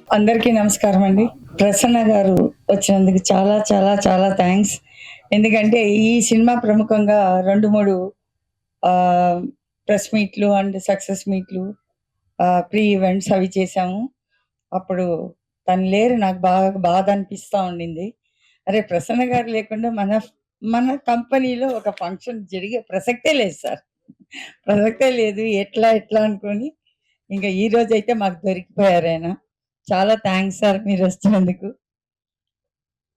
అందరికీ నమస్కారం అండి. ప్రసన్న గారు వచ్చినందుకు చాలా చాలా చాలా థ్యాంక్స్. ఎందుకంటే ఈ సినిమా ప్రముఖంగా 2, 3 ఆహ్, ప్రెస్ మీట్‌లు అండ్ సక్సెస్ మీట్‌లు, ప్రీ ఈవెంట్స్ అవి చేశాము. అప్పుడు తను లేరు. నాకు బాగా బాధ అనిపిస్తా ఉండింది. అరే! ప్రసన్న గారు లేకుండా మన కంపెనీలో ఒక ఫంక్షన్ జరిగే ప్రసక్తే లేదు సార్. ప్రసక్తే లేదు. ఎట్లా ఎట్లా అనుకోని ఇంక ఈరోజైతే మాకు దొరికిపోయారాయన. చాలా థాంక్స్ సార్ మీరొచ్చినందుకు.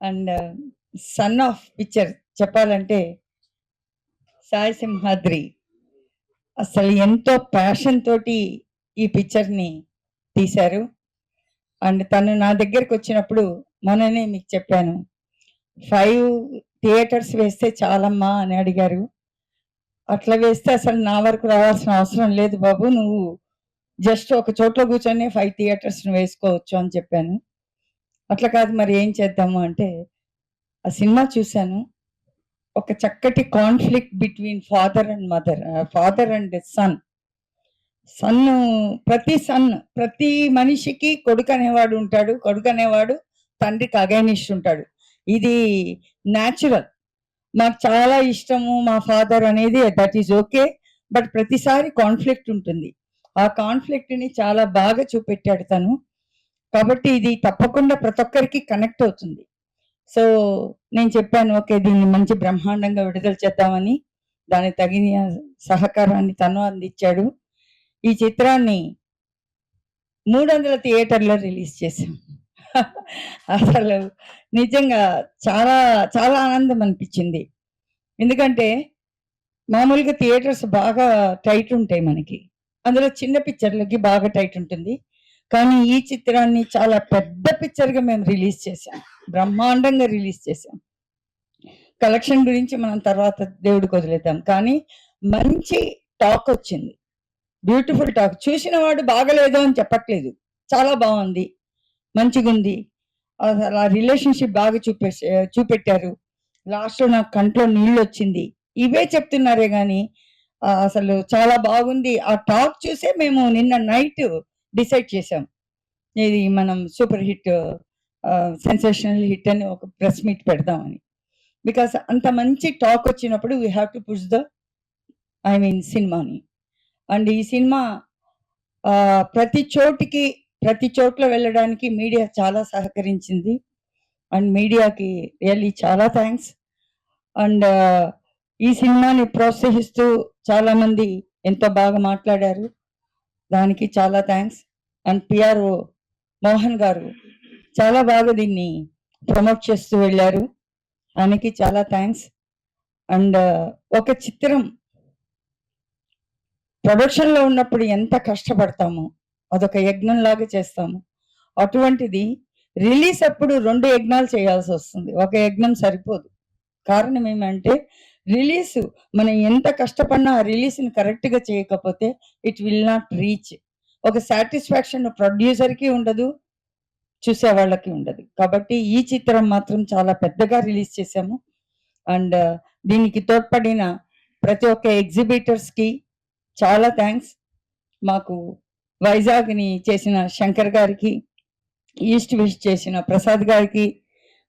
అండ్ సన్ ఆఫ్ పిక్చర్ చెప్పాలంటే సాయి సింహాద్రి అసలు ఎంతో ప్యాషన్ తోటి ఈ పిక్చర్‌ని తీశారు. అండ్ తను నా దగ్గరకొచ్చినప్పుడు మొన్ననే మీకు చెప్పాను. 5 థియేటర్స్ వేస్తే చాలమ్మా అని అడిగారు. అట్లా వేస్తే అసలు నా వరకు రావాల్సిన అవసరం లేదు బాబు. నువ్వు జస్ట్ ఒక చోట్ల కూర్చొని 5 థియేటర్స్‌ని వేసుకోవచ్చు అని చెప్పాను. అట్లా కాదు మరి ఏం చేద్దాము అంటే, ఆ సినిమా చూసాను. ఒక చక్కటి conflict between father and mother. Father and son. Son ప్రతి మనిషికి కొడుకనేవాడు ఉంటాడు. కొడుకనేవాడు తండ్రికి అగైనిస్ట్ ఉంటాడు. ఇది న్యాచురల్. నాకు చాలా ఇష్టము మా ఫాదర్ అనేది దట్ ఈస్ ఓకే. బట్ ప్రతిసారి కాన్‌ఫ్లిక్ట్ ఉంటుంది. ఆ కాన్‌ఫ్లిక్ట్‌ని చాలా బాగా చూపెట్టాడు తను. కాబట్టి ఇది తప్పకుండా ప్రతి ఒక్కరికి కనెక్ట్ అవుతుంది. సో, నేను చెప్పాను ఓకే. దీన్ని మంచి బ్రహ్మాండంగా విడుదల చేద్దామని. దానికి తగిన సహకారాన్ని తను అందించాడు. ఈ చిత్రాన్ని 300 థియేటర్‌లో రిలీజ్ చేశాం. అసలు నిజంగా చాలా, చాలా ఆనందం అనిపించింది. ఎందుకంటే మామూలుగా థియేటర్స్ బాగా టైట్ ఉంటాయి మనకి. అందులో చిన్న పిక్చర్‌లకి బాగా టైట్ ఉంటుంది. కానీ ఈ చిత్రాన్ని చాలా పెద్ద పిక్చర్‌గా మేము రిలీజ్ చేశాం. బ్రహ్మాండంగా రిలీజ్ చేశాం. కలెక్షన్ గురించి మనం తర్వాత దేవుడికి వదిలేద్దాం. కానీ మంచి టాకొచ్చింది. Beautiful talk. చూసిన వాడు బాగాలేదు అని చెప్పట్లేదు. చాలా బావుంది. మంచిగుంది. అసలు ఆ రిలేషన్‌షిప్ బాగా చూపెట్టారు. లాస్ట్‌లో నాకు కంట్లో నీళ్లొచ్చింది. ఇవే చెప్తున్నారే గానీ అసలు చాలా బాగుంది. ఆ టాక్ చూసే మేము నిన్న నైట్ డిసైడ్ చేసాం. ఇది మనం సూపర్ హిట్ సెన్సేషనల్ హిట్ అని ఒక ప్రెస్ మీట్ పెడదామని. బికాస్ అంత మంచి టాక్ వచ్చినప్పుడు we have to push the సినిమాని. అండ్ ఈ సినిమా ప్రతి చోట్ల వెళ్ళడానికి మీడియా చాలా సహకరించింది. అండ్ మీడియాకి రియల్లీ చాలా థ్యాంక్స్. అండ్ ఈ సినిమాని ప్రోత్సహిస్తూ చాలామంది ఎంతో బాగా మాట్లాడారు. దానికి చాలా థ్యాంక్స్. అండ్ పిఆర్ఓ మోహన్ గారు చాలా బాగా దీన్ని ప్రమోట్ చేస్తూ వెళ్ళారు. ఆయనకి చాలా థ్యాంక్స్. అండ్ ఒక చిత్రం ప్రొడక్షన్‌లో ఉన్నప్పుడు ఎంత కష్టపడతామో, అదొక యజ్ఞంలాగా చేస్తాము. అటువంటిది రిలీజ్ అప్పుడు 2 యజ్ఞాలు చేయాల్సొస్తుంది. ఒక యజ్ఞం సరిపోదు. కారణం ఏమంటే రిలీజ్ మనం ఎంత కష్టపడినా ఆ రిలీజ్‌ని కరెక్ట్‌గా చేయకపోతే ఇట్ విల్ నాట్ రీచ్. ఒక సాటిస్ఫాక్షన్ ప్రొడ్యూసర్‌కి ఉండదు, చూసేవాళ్ళకి ఉండదు. కాబట్టి ఈ చిత్రం మాత్రం చాలా పెద్దగా రిలీజ్ చేశాము. అండ్ దీనికి తోడ్పడిన ప్రతి ఒక్క ఎగ్జిబిటర్స్‌కి చాలా థ్యాంక్స్. మాకు వైజాగ్‌ని చేసిన శంకర్ గారికి, ఈస్ట్ వెస్ట్ చేసిన ప్రసాద్ గారికి,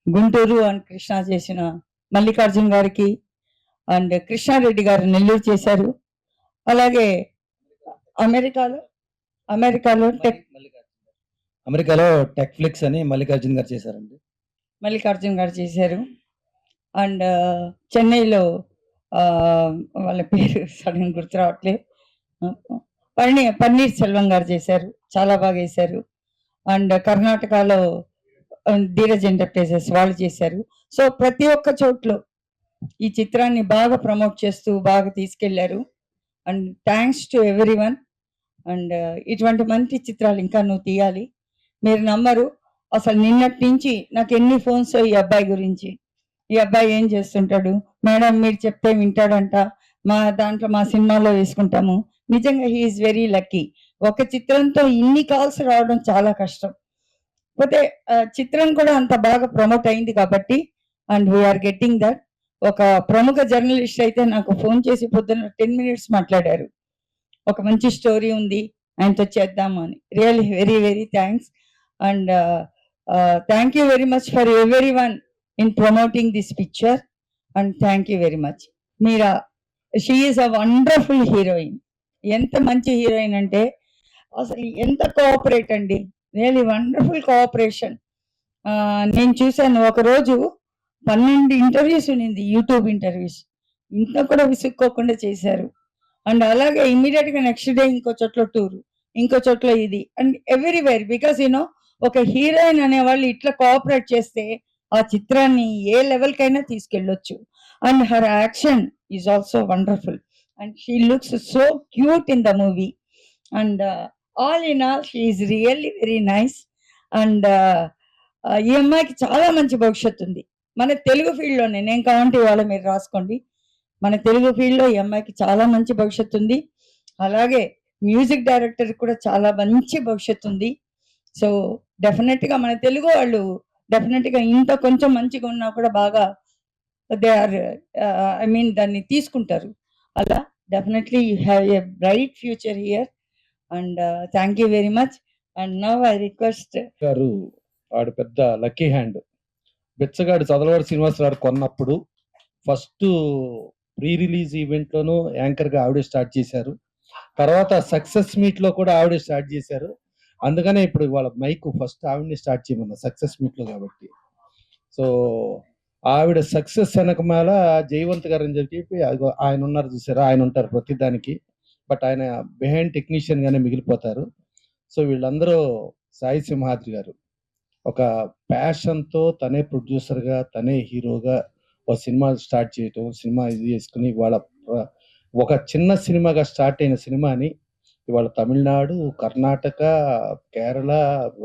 గుంటూరు అండ్ కృష్ణా చేసిన మల్లికార్జున్ గారికి, అండ్ కృష్ణారెడ్డి గారు నెల్లూరు చేశారు. అలాగే అమెరికాలో అమెరికాలో అమెరికాలో టెక్‌ఫ్లిక్స్ అని మల్లికార్జున్ గారు చేశారండి. మల్లికార్జున్ గారు చేశారు. అండ్ చెన్నైలో వాళ్ళ పేరు సడెన్‌గా గుర్తు రావట్లేదు. పన్నీర్ సెల్వం గారు చేశారు. చాలా బాగా చేశారు. అండ్ కర్ణాటకలో ధీరజ్ ఎంటర్‌ప్రైజెస్ వాళ్ళు చేశారు. సో, ప్రతి ఒక్క చోట్లో ఈ చిత్రాన్ని బాగా ప్రమోట్ చేస్తూ బాగా తీసుకెళ్లారు. And thanks to everyone. And ఇటువంటి మంచి చిత్రాలు ఇంకా నువ్వు తీయాలి. మీరు నమ్మరు. అసలు నిన్నటి నుంచి నాకెన్ని ఫోన్స్ ఈ అబ్బాయి గురించి. ఈ అబ్బాయి ఏం చేస్తుంటాడు? మేడం మీరు చెప్తే వింటాడంట. మా సినిమాలో వేసుకుంటాము. నిజంగా హి ఈస్ వెరీ లక్కీ. ఒక చిత్రంతో ఇన్ని కాల్స్ రావడం చాలా కష్టం. పోతే చిత్రం కూడా అంత బాగా ప్రమోట్ అయింది కాబట్టి and we are getting that. ఒక ప్రముఖ జర్నలిస్ట్ అయితే నాకు ఫోన్ చేసి పొద్దున్న 10 మినిట్స్ మాట్లాడారు. ఒక మంచి స్టోరీ ఉంది. ఆయనతో చేద్దాము అని. Really very very thanks. And thank you very much for everyone in promoting this picture. And thank you very much. Meera, she is a wonderful heroine. ఎంత మంచి హీరోయిన్ అంటే అసలు ఎంత కోఆపరేట్ అండి, రియలీ వండర్ఫుల్ కోఆపరేషన్. నేను చూశాను ఒకరోజు 12 interviews ఉన్నింది, యూట్యూబ్ ఇంటర్వ్యూస్. ఇంత కూడా విసుక్కోకుండా చేశారు. అండ్ అలాగే ఇమ్మీడియట్ గా నెక్స్ట్ డే ఇంకో చోట్ల టూర్, ఇంకో చోట్ల ఇది, అండ్ ఎవ్రీవేర్. బికాస్ యూనో ఒక హీరోయిన్ అనేవాళ్ళు ఇట్లా కోఆపరేట్ చేస్తే ఆ చిత్రాన్ని ఏ లెవెల్ కైనా తీసుకెళ్ళొచ్చు. And her action is also wonderful and she looks so cute in the movie. And all in all she is really very nice. And ఈ అమ్మాయికి చాలా మంచి భవిష్యత్తు ఉంది మన తెలుగు ఫీల్డ్లోనే. నేను కావాలంటే ఇవాళ మీరు రాసుకోండి, మన తెలుగు ఫీల్డ్లో ఈ అమ్మాయికి చాలా మంచి భవిష్యత్తు ఉంది. అలాగే మ్యూజిక్ డైరెక్టర్ కూడా చాలా మంచి భవిష్యత్తు ఉంది. సో డెఫినెట్గా మన తెలుగు వాళ్ళు డెఫినెట్గా ఇంత కొంచెం మంచిగా ఉన్నా కూడా బాగా దే ఆర్ ఐ మీన్ దాన్ని తీసుకుంటారు. అలా definitely you have a bright future here. And thank you very much. And now I request గారు ఆడు పెద్ద లక్కీ హ్యాండ్. బిచ్చగాడు చదలవాడు శ్రీనివాసరావు కొన్నప్పుడు ఫస్ట్ ప్రీ రిలీజ్ ఈవెంట్ లోను యాంకర్ గా ఆవిడే స్టార్ట్ చేశారు. తర్వాత సక్సెస్ మీట్ లో కూడా ఆవిడే స్టార్ట్ చేశారు. అందుకనే ఇప్పుడు వాళ్ళ మైక్ ఫస్ట్ ఆవిడని స్టార్ట్ చేయమన్నా సక్సెస్ మీట్ లో కాబట్టి. సో ఆవిడ సక్సెస్ వెనకమాల జయవంత్ గారు అని చెప్పి ఆయన ఉన్నారు చూసారా, ఆయన ఉంటారు ప్రతి దానికి, బట్ ఆయన బిహైండ్ టెక్నీషియన్ గానే మిగిలిపోతారు. సో వీళ్ళందరూ సాయి సింహాద్రి గారు ఒక ప్యాషన్తో తనే ప్రొడ్యూసర్గా తనే హీరోగా ఒక సినిమా స్టార్ట్ చేయటం, సినిమా ఇది చేసుకుని వాళ్ళ ఒక చిన్న సినిమాగా స్టార్ట్ అయిన సినిమాని ఇవాళ తమిళనాడు, కర్ణాటక, కేరళ,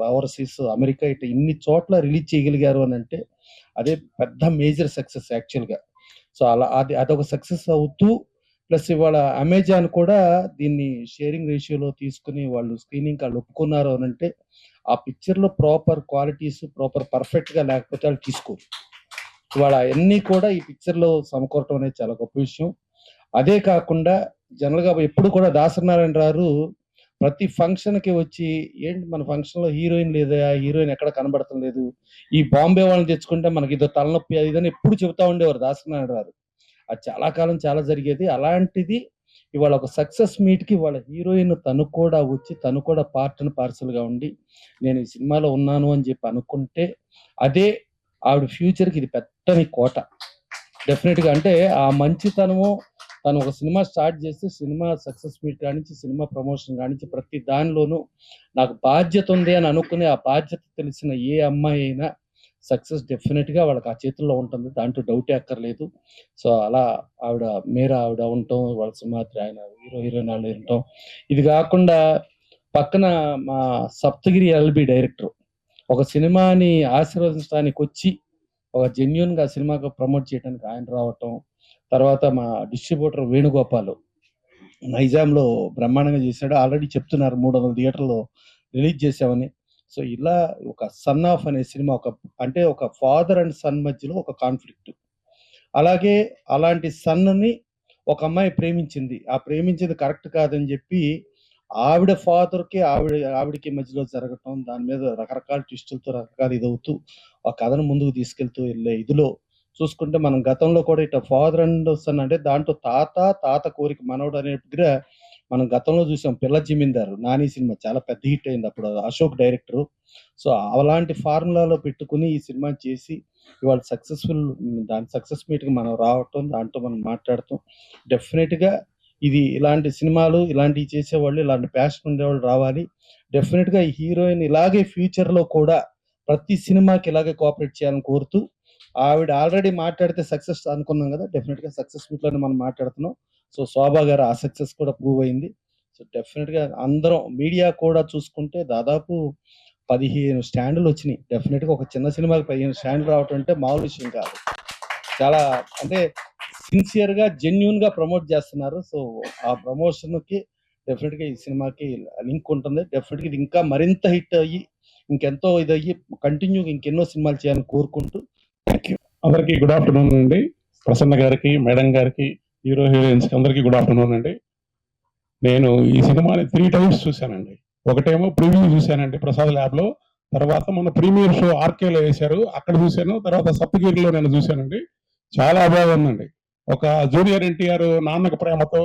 ఓవర్సీస్, అమెరికా ఇట్లా ఇన్ని చోట్ల రిలీజ్ చేయగలిగారు అని అంటే అదే పెద్ద మేజర్ సక్సెస్ యాక్చువల్గా. సో అదొక సక్సెస్ అవుతూ ప్లస్ ఇవాళ అమెజాన్ కూడా దీన్ని షేరింగ్ రేషియోలో తీసుకుని వాళ్ళు స్క్రీనింగ్ వాళ్ళు ఒప్పుకున్నారు అని అంటే ఆ పిక్చర్లో ప్రాపర్ క్వాలిటీస్ ప్రాపర్ పర్ఫెక్ట్గా లేకపోతే వాళ్ళు తీసుకోరు. ఇవాళ అన్నీ కూడా ఈ పిక్చర్లో సమకూరటం అనేది చాలా గొప్ప విషయం. అదే కాకుండా జనరల్గా ఎప్పుడు కూడా దాసనారాయణ గారు ప్రతి ఫంక్షన్కి వచ్చి ఏంటి మన ఫంక్షన్లో హీరోయిన్ లేదా, హీరోయిన్ ఎక్కడ కనబడటం లేదు, ఈ బాంబే వాళ్ళని తెచ్చుకుంటే మనకి ఇదో తలనొప్పి అది ఇదని ఎప్పుడు చెబుతా ఉండేవారు దాసనారాయణ గారు. అది చాలా కాలం చాలా జరిగేది. అలాంటిది ఇవాళ ఒక సక్సెస్ మీట్కి వాళ్ళ హీరోయిన్ తను కూడా వచ్చి తను కూడా పార్ట్ అండ్ పార్సల్గా ఉండి నేను ఈ సినిమాలో ఉన్నాను అని చెప్పి అనుకుంటే అదే ఆవిడ ఫ్యూచర్కి ఇది పెద్దని కోట డెఫినెట్గా. అంటే ఆ మంచితనము తను ఒక సినిమా స్టార్ట్ చేస్తే సినిమా సక్సెస్ మీట్ కానించి సినిమా ప్రమోషన్ కానించి ప్రతి దానిలోనూ నాకు బాధ్యత ఉంది అని అనుకుని ఆ బాధ్యత తెలిసిన ఏ అమ్మాయి అయినా సక్సెస్ డెఫినెట్గా వాళ్ళకి ఆ చేతుల్లో ఉంటుంది, దాంట్లో డౌటే అక్కర్లేదు. సో అలా ఆవిడ మీరా ఆవిడ ఉండటం, వాళ్ళ సింహాద్రి ఆయన హీరోయిన్ వాళ్ళు ఉండటం, ఇది కాకుండా పక్కన మా సప్తగిరి ఎల్బి డైరెక్టర్ ఒక సినిమాని ఆశీర్వదించడానికి వచ్చి ఒక జెన్యున్గా సినిమాగా ప్రమోట్ చేయడానికి ఆయన రావటం, తర్వాత మా డిస్ట్రిబ్యూటర్ వేణుగోపాల్ నైజాంలో బ్రహ్మాండంగా చేశాడు. ఆల్రెడీ చెప్తున్నారు 300 థియేటర్లో రిలీజ్ చేసామని. సో ఇలా ఒక సన్ ఆఫ్ అనే సినిమా అంటే ఒక ఫాదర్ అండ్ సన్ మధ్యలో ఒక కాన్ఫ్లిక్ట్. అలాగే అలాంటి సన్ని ఒక అమ్మాయి ప్రేమించింది, ఆ ప్రేమించింది కరెక్ట్ కాదని చెప్పి ఆవిడ ఫాదర్కి ఆవిడకి మధ్యలో జరగటం, దాని మీద రకరకాల ట్విస్టులతో రకరకాల ఇదవుతూ ఆ కథను ముందుకు తీసుకెళ్తూ వెళ్ళే ఇదిలో చూసుకుంటే మనం గతంలో కూడా ఇట్లా ఫాదర్ అండ్ సన్ అంటే దాంట్లో తాత కోరిక మనవడు అనే దగ్గర మనం గతంలో చూసాం. పిల్ల జమీందారు నాని సినిమా చాలా పెద్ద హిట్ అయింది అప్పుడు, అశోక్ డైరెక్టరు. సో అలాంటి ఫార్ములాలో పెట్టుకుని ఈ సినిమా చేసి ఇవాళ సక్సెస్ఫుల్ దాని సక్సెస్ మీట్కి మనం రావటం, దాంట్లో మనం మాట్లాడటం డెఫినెట్గా ఇది ఇలాంటి సినిమాలు ఇలాంటివి చేసేవాళ్ళు ఇలాంటి ప్యాషన్ ఉండేవాళ్ళు రావాలి. డెఫినెట్గా ఈ హీరోయిన్ ఇలాగే ఫ్యూచర్లో కూడా ప్రతి సినిమాకి ఇలాగే కోఆపరేట్ చేయాలని కోరుతూ ఆవిడ ఆల్రెడీ మాట్లాడితే సక్సెస్ అనుకున్నాం కదా, డెఫినెట్గా సక్సెస్ మీట్లోనే మనం మాట్లాడుతున్నాం. సో శోభా గారు ఆ సక్సెస్ కూడా ప్రూవ్ అయింది. సో డెఫినెట్గా అందరం మీడియా కూడా చూసుకుంటే దాదాపు 15 స్టాండ్లు వచ్చినాయి. డెఫినెట్గా ఒక చిన్న సినిమాకి 15 స్టాండ్లు రావటం అంటే మామూలు విషయం కాదు. చాలా అంటే సిన్సియర్గా జెన్యున్గా ప్రమోట్ చేస్తున్నారు. సో ఆ ప్రమోషన్కి డెఫినెట్గా ఈ సినిమాకి లింక్ ఉంటుంది. డెఫినెట్గా ఇది ఇంకా మరింత హిట్ అయ్యి ఇంకెంతో ఇదయ్యి కంటిన్యూగా ఇంకెన్నో సినిమాలు చేయాలని కోరుకుంటూ థ్యాంక్ యూ. అందరికీ గుడ్ ఆఫ్టర్నూన్ అండి. ప్రసన్న గారికి, మేడం గారికి, హీరో హీరోయిన్స్ అందరికీ గుడ్ ఆఫ్టర్నూన్ అండి. నేను ఈ సినిమాని 3 times చూశానండి. ఒకటేమో ప్రివ్యూ చూశానండి ప్రసాద్ ల్యాబ్లో, తర్వాత మన ప్రీమియర్ షో ఆర్కేలో వేశారు, అక్కడ చూశాను. తర్వాత సప్తగిరిలో నేను చూశానండి. చాలా బాగుందండి. ఒక junior NTR Nannaku Prematho,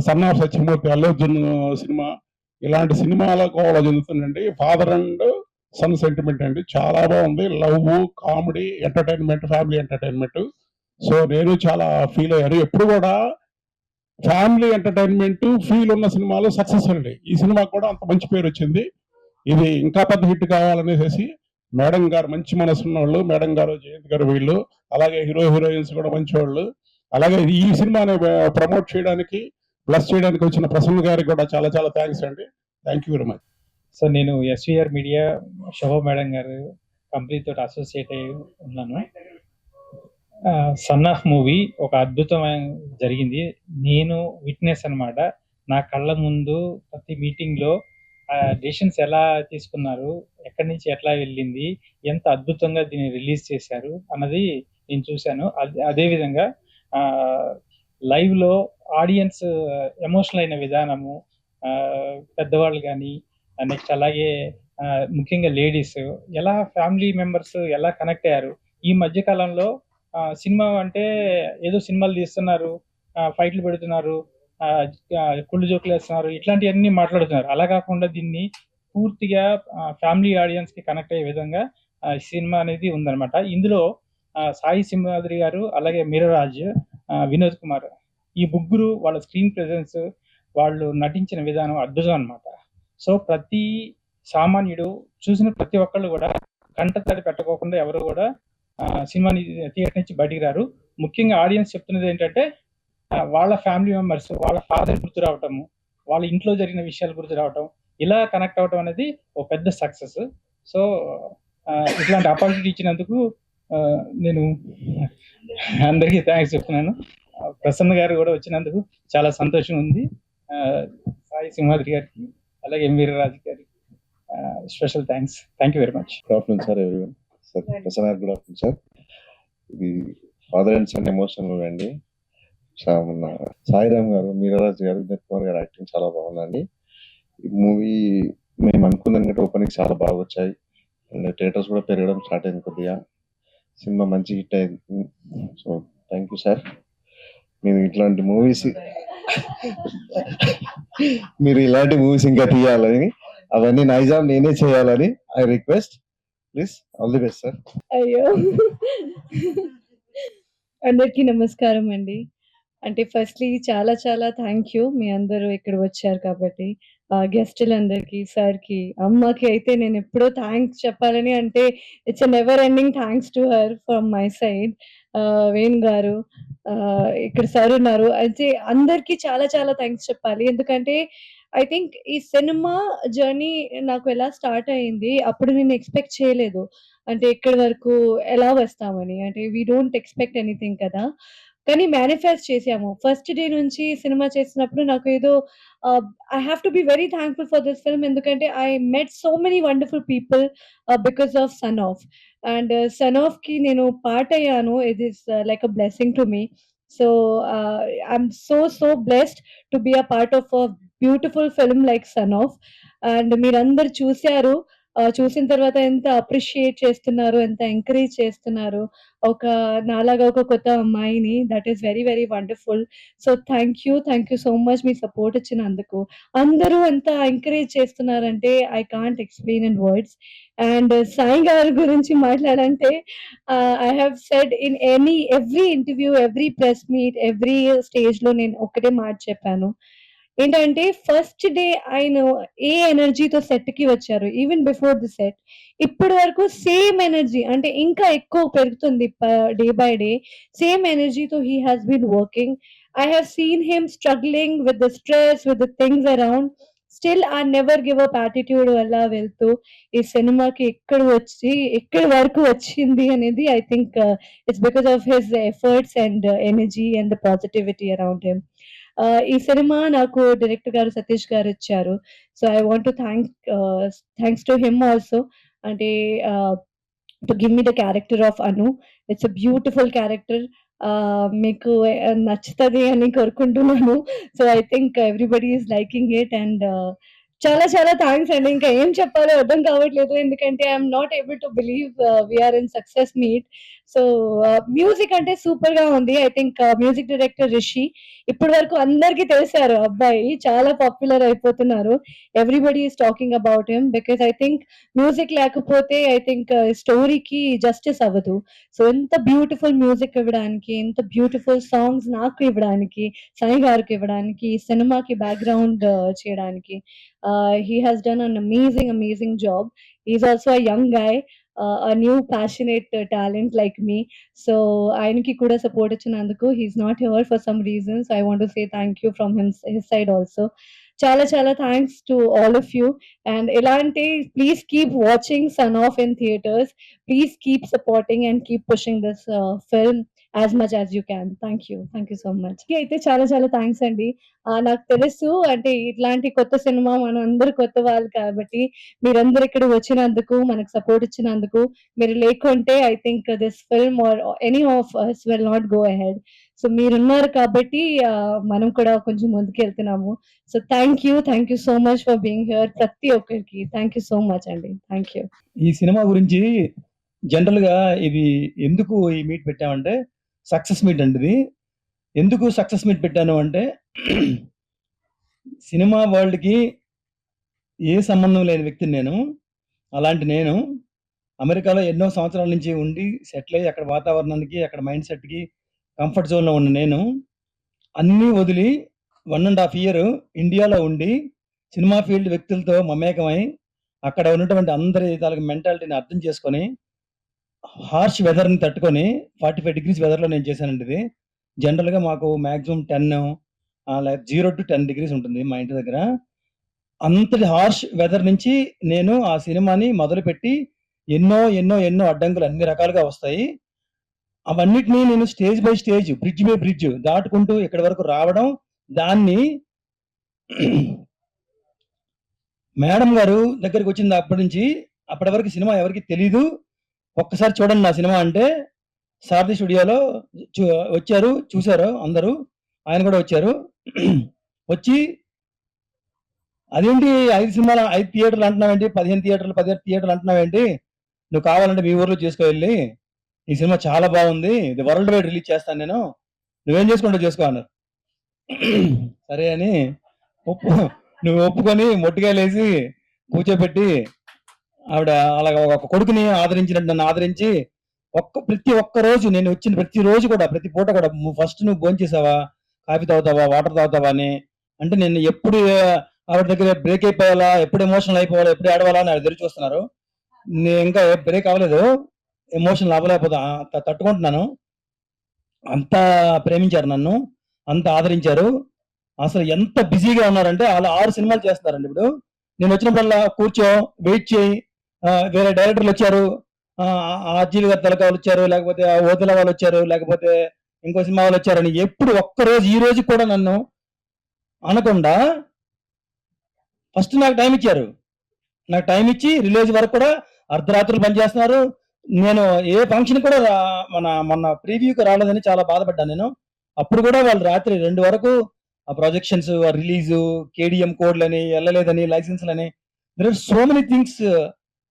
son of Satyamurthy Allu Arjun cinema, ఇలాంటి సినిమాల కోవలో చెందుతుందండి. ఫాదర్ అండ్ సన్ సెంటిమెంట్ అండి, చాలా బాగుంది. Love, comedy, entertainment, family entertainment. So నేను చాలా ఫీల్ అయ్యాను. ఎప్పుడు కూడా ఫ్యామిలీ ఎంటర్టైన్మెంట్ ఫీల్ ఉన్న సినిమాలు సక్సెస్ అండి. ఈ సినిమాకి కూడా అంత మంచి పేరు వచ్చింది. ఇది ఇంకా పెద్ద హిట్ కావాలనేసి మేడం గారు మంచి మనసు ఉన్నవాళ్ళు, మేడం గారు, జయంత్ గారు, వీళ్ళు అలాగే హీరోయిన్స్ కూడా మంచి వాళ్ళు. అలాగే ఈ సినిమాని ప్రమోట్ చేయడానికి, ప్లస్ చేయడానికి వచ్చిన ప్రసన్న గారికి కూడా చాలా చాలా థ్యాంక్స్ అండి. Thank you very much. So నేను ఎస్విఆర్ మీడియా శోభా మేడం గారు కంపెనీతో అసోసియేట్ అయి ఉన్నాను. సన్ ఆఫ్ మూవీ ఒక అద్భుతమైన జరిగింది. నేను విట్నెస్ అన్నమాట. నా కళ్ళ ముందు ప్రతి మీటింగ్లో డెసిషన్స్ ఎలా తీసుకున్నారు, ఎక్కడి నుంచి ఎట్లా వెళ్ళింది, ఎంత అద్భుతంగా దీన్ని రిలీజ్ చేశారు అన్నది నేను చూశాను. అదేవిధంగా లైవ్లో ఆడియన్స్ ఎమోషనల్ అయిన విధానము, పెద్దవాళ్ళు కానీ, నెక్స్ట్ అలాగే ముఖ్యంగా లేడీస్ ఎలా ఫ్యామిలీ మెంబర్స్ ఎలా కనెక్ట్ అయ్యారు. ఈ మధ్య కాలంలో సినిమా అంటే ఏదో సినిమాలు తీస్తున్నారు, ఫైట్లు పెడుతున్నారు, కుళ్ళు జోకులు వేస్తున్నారు, ఇట్లాంటివన్నీ మాట్లాడుతున్నారు. అలా కాకుండా దీన్ని పూర్తిగా ఫ్యామిలీ ఆడియన్స్ కి కనెక్ట్ అయ్యే విధంగా సినిమా అనేది ఉందన్నమాట. ఇందులో సాయి సింహాద్రి గారు, అలాగే మీరరాజ్, వినోద్ కుమార్, ఈ ముగ్గురు వాళ్ళ స్క్రీన్ ప్రెజెన్స్, వాళ్ళు నటించిన విధానం అద్భుతం అన్నమాట. సో ప్రతి సామాన్యుడు చూసిన ప్రతి ఒక్కళ్ళు కూడా కంటతడి పెట్టకోకుండా ఎవరు కూడా సినిమాని థియేటర్ నుంచి బయటికి రారు. ముఖ్యంగా ఆడియన్స్ చెప్తున్నది ఏంటంటే వాళ్ళ ఫ్యామిలీ మెంబర్స్, వాళ్ళ ఫాదర్ గుర్తు రావటము, వాళ్ళ ఇంట్లో జరిగిన విషయాలు గుర్తు రావటం, ఇలా కనెక్ట్ అవటం అనేది ఒక పెద్ద సక్సెస్. సో ఇట్లాంటి ఆపర్చునిటీ ఇచ్చినందుకు నేను అందరికీ థ్యాంక్స్ చెప్తున్నాను. ప్రసన్న గారు కూడా వచ్చినందుకు చాలా సంతోషం ఉంది. సాయి సింహాద్రి గారికి, అలాగే వీరరాజు గారికి special thanks. Thank you very much. Good afternoon sir, everyone. Sir Prasanna గారు, గుడ్ ఆఫ్టర్నూన్ సార్. ఇది ఫాదర్ అండ్ సన్ ఎమోషనల్ అండి. మన సాయిరామ్ గారు, మీరరాజ్ గారు, వినోద్ కుమార్ గారు యాక్టింగ్ చాలా బాగుందండి. ఈ మూవీ మేము అనుకున్న ఓపెనింగ్ చాలా బాగా వచ్చాయి అండ్ థియేటర్స్ కూడా పెరగడం స్టార్ట్ అయింది కొద్దిగా. సినిమా మంచి హిట్ అయింది. So thank you sir. మీరు ఇట్లాంటి మూవీస్ ఇంకా తీయాలని, అవన్నీ నైజాం నేనే చేయాలని I request. Please, all the best sir. అయ్యో, అందరికీ నమస్కారం అండి. అంటే ఫస్ట్లీ చాలా చాలా థ్యాంక్ యూ, మీ అందరూ ఇక్కడ వచ్చారు కాబట్టి. గెస్టులందరికీ, సార్కి, అమ్మకి అయితే నేను ఎప్పుడో థ్యాంక్స్ చెప్పాలని, అంటే it's never ending thanks to her from my side. Venu గారు, ఇక్కడ సార్ ఉన్నారు, అయితే అందరికీ చాలా చాలా థ్యాంక్స్ చెప్పాలి. ఎందుకంటే ఐ థింక్ ఈ సినిమా జర్నీ నాకు ఎలా స్టార్ట్ అయింది, అప్పుడు నేను ఎక్స్పెక్ట్ చేయలేదు అంటే ఇక్కడి వరకు ఎలా వస్తామని. అంటే వీ డోంట్ ఎక్స్పెక్ట్ ఎనీథింగ్ కదా, కానీ మేనిఫెస్ట్ చేసాము. ఫస్ట్ డే నుంచి సినిమా చేసినప్పుడు నాకు ఏదో I have to be very thankful for this film. ఎందుకంటే I met so many wonderful people because of Son of. And Son of కి నేను పార్ట్ అయ్యాను. It is like a blessing to me. So I'm so blessed to be a part of a beautiful film like Son of. And మీరందరు చూశారు, చూసిన తర్వాత ఎంత appreciate చేస్తున్నారు, ఎంత ఎంకరేజ్ చేస్తున్నారు ఒక నాలాగా ఒక కొత్త అమ్మాయిని. That is very very wonderful. So thank you so much మీ సపోర్ట్ ఇచ్చినందుకు. అందరూ ఎంత ఎంకరేజ్ చేస్తున్నారంటే I can't explain in words. And Sai గారి గురించి మాట్లాడంటే I have said in every interview, every press meet, every stage లో నేను ఒకటే మాట చెప్పాను. ఏంటంటే ఫస్ట్ డే ఆయన ఏ ఎనర్జీతో సెట్ కి వచ్చారు, ఈవెన్ బిఫోర్ ది సెట్, ఇప్పటి వరకు సేమ్ ఎనర్జీ, అంటే ఇంకా ఎక్కువ పెరుగుతుంది డే బై డే. సేమ్ ఎనర్జీతో he has been working. I have seen him struggling with the stress, with the things around. Still ఆ నెవర్ గివ్ అప్ యాటిట్యూడ్ వల్ల వెళ్తూ ఈ సినిమాకి ఎక్కడి వరకు వచ్చింది అనేది I think it's because of his efforts and energy and the positivity around him. ఈ సినిమా నాకు డైరెక్టర్ గారు సతీష్ గారు ఇచ్చారు. So I want to thanks to him also. అంటే to give me the character of Anu. It's a beautiful character. మీకు నచ్చుతుంది అని కోరుకుంటున్నాను. So I think everybody is liking it. And చాలా చాలా థ్యాంక్స్ అండి. ఇంకా ఏం చెప్పాలో అర్థం కావట్లేదు. ఎందుకంటే I'm not able to believe we are in success meet. So music అంటే సూపర్‌గా ఉంది. I think music director Rishi ఇప్పటి వరకు అందరికీ తెలిసారు అబ్బాయి. చాలా పాపులర్ అయిపోతున్నారు. Everybody is talking about him because I think music లేకపోతే ఐ థింక్ స్టోరీకి జస్టిస్ అవ్వదు. సో ఇంత బ్యూటిఫుల్ మ్యూజిక్ ఇవ్వడానికి, ఇంత బ్యూటిఫుల్ సాంగ్స్ నాకు ఇవ్వడానికి, సాయి గారికి ఇవ్వడానికి, ఈ సినిమాకి బ్యాక్‌గ్రౌండ్ చేయడానికి he has done an amazing job. He's also a young guy, a new passionate talent like me. So ఆయనకి కూడా సపోర్ట్ ఇచ్చినందుకు, he's not here for some reasons. I want to say thank you from his side also. చాలా చాలా thanks to all of you. And ఇలాంటి please keep watching Son of in theatres. Please keep supporting and keep pushing this film as much as you can. Thank you so much. అయితే చాలా చాలా thanks అండి. నాకు తెలుసు అంటే ఇట్లాంటి కొత్త సినిమా మనం అందరూ కొత్త వాళ్ళు కాబట్టి మీరందరూ ఇక్కడికి వచ్చినందుకు, మనకు సపోర్ట్ ఇచ్చినందుకు. మీరు లేకుంటే I think this film or any of us will not go ahead. So మీరున్నారు కాబట్టి మనం కూడా కొంచెం ముందుకెళ్తున్నాము. So thank you so much for being here. ప్రతి ఒక్కరికి థ్యాంక్ యూ సో మచ్ అండి. Thank you. ఈ సినిమా గురించి జనరల్ గా ఇది ఎందుకు ఈ మీట్ పెట్టామంటే సక్సెస్ మీట్ అండి ఇది. ఎందుకు సక్సెస్ మీట్ పెట్టాను అంటే సినిమా వరల్డ్‌కి ఏ సంబంధం లేని వ్యక్తిని నేను. అలాంటి నేను అమెరికాలో ఎన్నో సంవత్సరాల నుంచి ఉండి సెటిల్ అయ్యి అక్కడ వాతావరణానికి, అక్కడ మైండ్ సెట్‌కి కంఫర్ట్ జోన్‌లో ఉన్న నేను అన్నీ వదిలి 1½ ఇయర్ ఇండియాలో ఉండి సినిమా ఫీల్డ్ వ్యక్తులతో మమేకమై అక్కడ ఉన్నటువంటి అందరి తాలూకు మెంటాలిటీని అర్థం చేసుకొని హార్ష్ వెదర్‌ని తట్టుకొని 45 డిగ్రీస్ వెదర్‌లో నేను చేశానండి ఇది. జనరల్‌గా మాకు మాక్సిమం 10 లైక్ 0-10 డిగ్రీస్ ఉంటుంది మా ఇంటి దగ్గర. అంతటి హార్ష్ వెదర్ నుంచి నేను ఆ సినిమాని మొదలుపెట్టి ఎన్నో అడ్డంకులు అన్ని రకాలుగా వస్తాయి. అవన్నిటిని నేను stage by stage, bridge by bridge దాటుకుంటూ ఇక్కడి వరకు రావడం, దాన్ని మేడం గారు దగ్గరికి వచ్చింది అప్పటి నుంచి అప్పటి వరకు సినిమా ఎవరికీ తెలీదు. ఒక్కసారి చూడండి నా సినిమా అంటే సారథి స్టూడియోలో వచ్చారు, చూసారు అందరూ. ఆయన కూడా వచ్చారు. వచ్చి అదేంటి 5 సినిమాలు 5 థియేటర్లు అంటున్నావేంటి, 15 థియేటర్లు 17 థియేటర్లు అంటున్నావేంటి, నువ్వు కావాలంటే మీ ఊర్లో చేసుకో వెళ్ళి, ఈ సినిమా చాలా బాగుంది, ఇది వరల్డ్ వైడ్ రిలీజ్ చేస్తాను నేను, నువ్వేం చేసుకుంటావు చేసుకో అన్నారు. సరే అని నువ్వు ఒప్పుకొని మొట్టికాయలేసి కూర్చోబెట్టి ఆవిడ అలాగ ఒక కొడుకుని ఆదరించినట్టు నన్ను ఆదరించి ప్రతి ఒక్క రోజు నేను వచ్చిన ప్రతి రోజు కూడా ప్రతి పూట కూడా ఫస్ట్ నువ్వు భోంచేసావా, కాఫీ తాగుతావా, వాటర్ తాగుతావా అని అంటే నేను ఎప్పుడు ఆవిడ దగ్గర బ్రేక్ అయిపోవాలా, ఎప్పుడు ఎమోషనల్ అయిపోవాలా, ఎప్పుడు ఆడవాలా అని ఎదురు చూస్తున్నారు. నేను ఇంకా బ్రేక్ అవ్వలేదు, ఎమోషనల్ అవ్వలేకపోతా, తట్టుకుంటున్నాను. అంత ప్రేమించారు నన్ను, అంత ఆదరించారు. అసలు ఎంత బిజీగా ఉన్నారంటే వాళ్ళు 6 సినిమాలు చేస్తున్నారండి ఇప్పుడు. నేను వచ్చినప్పుడల్లా కూర్చో, వెయిట్ చేయి, వేరే డైరెక్టర్లు వచ్చారు, ఆర్జీవి గారు తలక వాళ్ళు వచ్చారు, లేకపోతే ఓదల వాళ్ళు వచ్చారు, లేకపోతే ఇంకో సినిమా వాళ్ళు వచ్చారని ఎప్పుడు ఒక్కరోజు ఈ రోజు కూడా నన్ను అనకుండా ఫస్ట్ నాకు టైం ఇచ్చారు. నాకు టైం ఇచ్చి రిలీజ్ వరకు కూడా అర్ధరాత్రులు పనిచేస్తున్నారు. నేను ఏ ఫంక్షన్ కూడా మొన్న ప్రీవ్యూకి రాలేదని చాలా బాధపడ్డాను నేను. అప్పుడు కూడా వాళ్ళు రాత్రి 2 వరకు ఆ ప్రొజెక్షన్స్, రిలీజు, కేడిఎం కోడ్లని, వెళ్ళలేదని, లైసెన్స్లని, there are so many things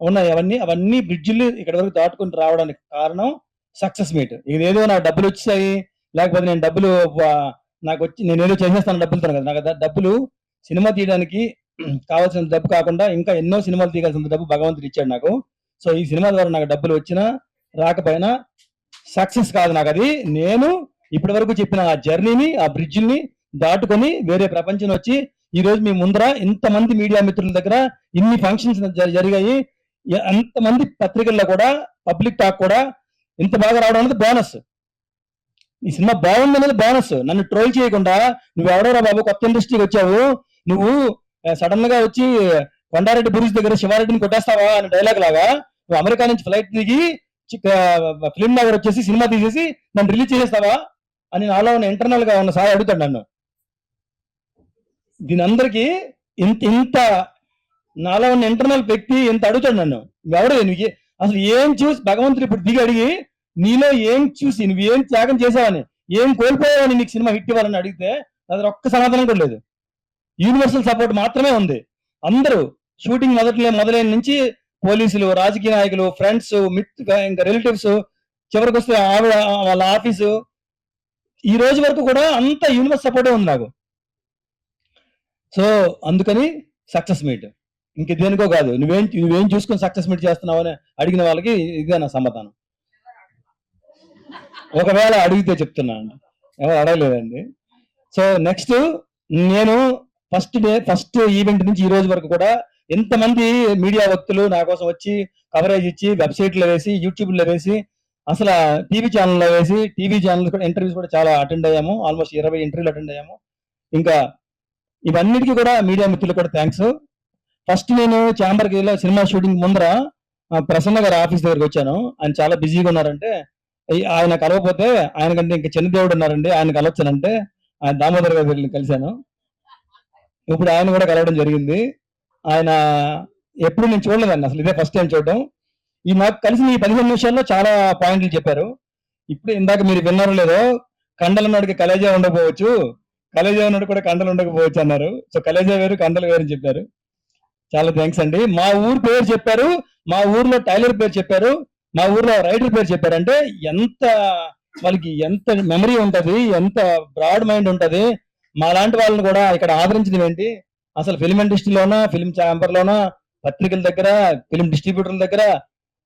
ఉన్నాయి. అవన్నీ బ్రిడ్జిలు ఇక్కడ వరకు దాటుకుని రావడానికి కారణం సక్సెస్ మీట్. ఇదేదో నాకు డబ్బులు వచ్చాయి, లేకపోతే నేను డబ్బులు నాకు వచ్చి నేను ఏదో చేసేస్తాను డబ్బులతో కదా. నాకు డబ్బులు సినిమా తీయడానికి కావాల్సిన డబ్బు కాకుండా ఇంకా ఎన్నో సినిమాలు తీయాల్సిన డబ్బు భగవంతుడు ఇచ్చాడు నాకు. సో ఈ సినిమా ద్వారా నాకు డబ్బులు వచ్చినా రాకపోయినా సక్సెస్ కాదు నాకు అది. నేను ఇప్పటి వరకు చెప్పిన ఆ జర్నీని, ఆ బ్రిడ్జిని దాటుకొని వేరే ప్రపంచం వచ్చి ఈ రోజు మీ ముందర ఇంతమంది మీడియా మిత్రుల దగ్గర ఇన్ని ఫంక్షన్స్ జరిగాయి, అంతమంది పత్రికల్లో కూడా పబ్లిక్ టాక్ కూడా ఇంత బాగా రావడం అనేది బోనస్. ఈ సినిమా బాగుంది అనేది బోనస్. నన్ను ట్రోల్ చేయకుండా నువ్వు ఎవడోరా బాబు కొత్త ఇండస్ట్రీకి వచ్చావు, నువ్వు సడన్ గా వచ్చి కొండారెడ్డి బ్రిడ్జ్ దగ్గర శివారెడ్డిని కొట్టేస్తావా అనే డైలాగ్ లాగా నువ్వు అమెరికా నుంచి ఫ్లైట్ దిగి ఫిల్మ్ నగర్ వచ్చేసి సినిమా తీసేసి నన్ను రిలీజ్ చేసేస్తావా అని నాలో ఉన్న ఇంటర్నల్ గా ఉన్న సాయి అడుగుతాడు నన్ను. దీని అందరికీ ఇంత నాలో ఉన్న ఇంటర్నల్ వ్యక్తి ఇంత అడుగుతాడు నన్ను. ఎవడు నువ్వు అసలు ఏం చూసి భగవంతుడు ఇప్పుడు దిగి అడిగి నీలో ఏం చూసి నువ్వేం త్యాగం చేసావని, ఏం కోల్పోయావని నీకు సినిమా హిట్ ఇవ్వాలని అడిగితే అది ఒక్క సమాధానం కూడా లేదు. యూనివర్సల్ సపోర్ట్ మాత్రమే ఉంది. అందరూ షూటింగ్ మొదలైన నుంచి పోలీసులు, రాజకీయ నాయకులు, ఫ్రెండ్స్, ఇంకా రిలేటివ్స్, చివరికి వస్తే ఆవిడ వాళ్ళ ఆఫీసు, ఈ రోజు వరకు కూడా అంత యూనివర్స్ సపోర్టే ఉంది నాకు. సో అందుకని సక్సెస్ మీట్ ఇంక దేనికో కాదు. నువ్వేం చూసుకొని సక్సెస్ మీట్ చేస్తున్నావు అని అడిగిన వాళ్ళకి ఇదే నా సమాధానం. ఒకవేళ అడిగితే చెప్తున్నాను, ఎవరు అడగలేదండి. సో నెక్స్ట్ నేను ఫస్ట్ ఈవెంట్ నుంచి ఈ రోజు వరకు కూడా ఎంతమంది మీడియా వ్యక్తులు నా కోసం వచ్చి కవరేజ్ ఇచ్చి వెబ్సైట్లో వేసి, యూట్యూబ్లో వేసి, అసలు టీవీ ఛానల్లో వేసి, టీవీ ఛానల్ కూడా ఇంటర్వ్యూస్ కూడా చాలా అటెండ్ అయ్యాము. ఆల్మోస్ట్ 20 ఇంటర్వ్యూలు అటెండ్ అయ్యాము. ఇంకా ఇవన్నిటికీ కూడా మీడియా మిత్రులు కూడా థ్యాంక్స్. ఫస్ట్ నేను ఛాంబర్కి సినిమా షూటింగ్ ముందర ప్రసన్న గారి ఆఫీస్ దగ్గరికి వచ్చాను. ఆయన చాలా బిజీగా ఉన్నారంటే, ఆయన కలవకపోతే ఆయన కంటే ఇంకా చిన్న దేవుడు ఉన్నారండి, ఆయన కలవచ్చానంటే ఆయన దామోదర్ గారు వెళ్ళి కలిశాను. ఇప్పుడు ఆయన కూడా కలవడం జరిగింది. ఆయన ఎప్పుడు నేను చూడలేదండి, అసలు ఇదే ఫస్ట్ టైం చూడడం. ఈ నాకు కలిసి ఈ 15 నిమిషాల్లో చాలా పాయింట్లు చెప్పారు. ఇప్పుడు ఇందాక మీరు విన్నారో లేదో, కండలు ఉన్నవాడికి కలేజా ఉండకపోవచ్చు, కలేజా ఉన్నవాడు కూడా కండలు ఉండకపోవచ్చు అన్నారు. సో కలేజా వేరు, కండలు వేరు అని చెప్పారు. చాలా థ్యాంక్స్ అండి. మా ఊరు పేరు చెప్పారు, మా ఊర్లో టైలర్ పేరు చెప్పారు, మా ఊర్లో రైటర్ పేరు చెప్పారు. అంటే ఎంత వాళ్ళకి ఎంత మెమరీ ఉంటది, ఎంత బ్రాడ్ మైండ్ ఉంటది. మా లాంటి వాళ్ళని కూడా ఇక్కడ ఆదరించడం ఏంటి, అసలు ఫిల్మ్ ఇండస్ట్రీలోనా, ఫిల్మ్ ఛాంబర్లోనా, పత్రికల దగ్గర, ఫిల్మ్ డిస్ట్రిబ్యూటర్ల దగ్గర,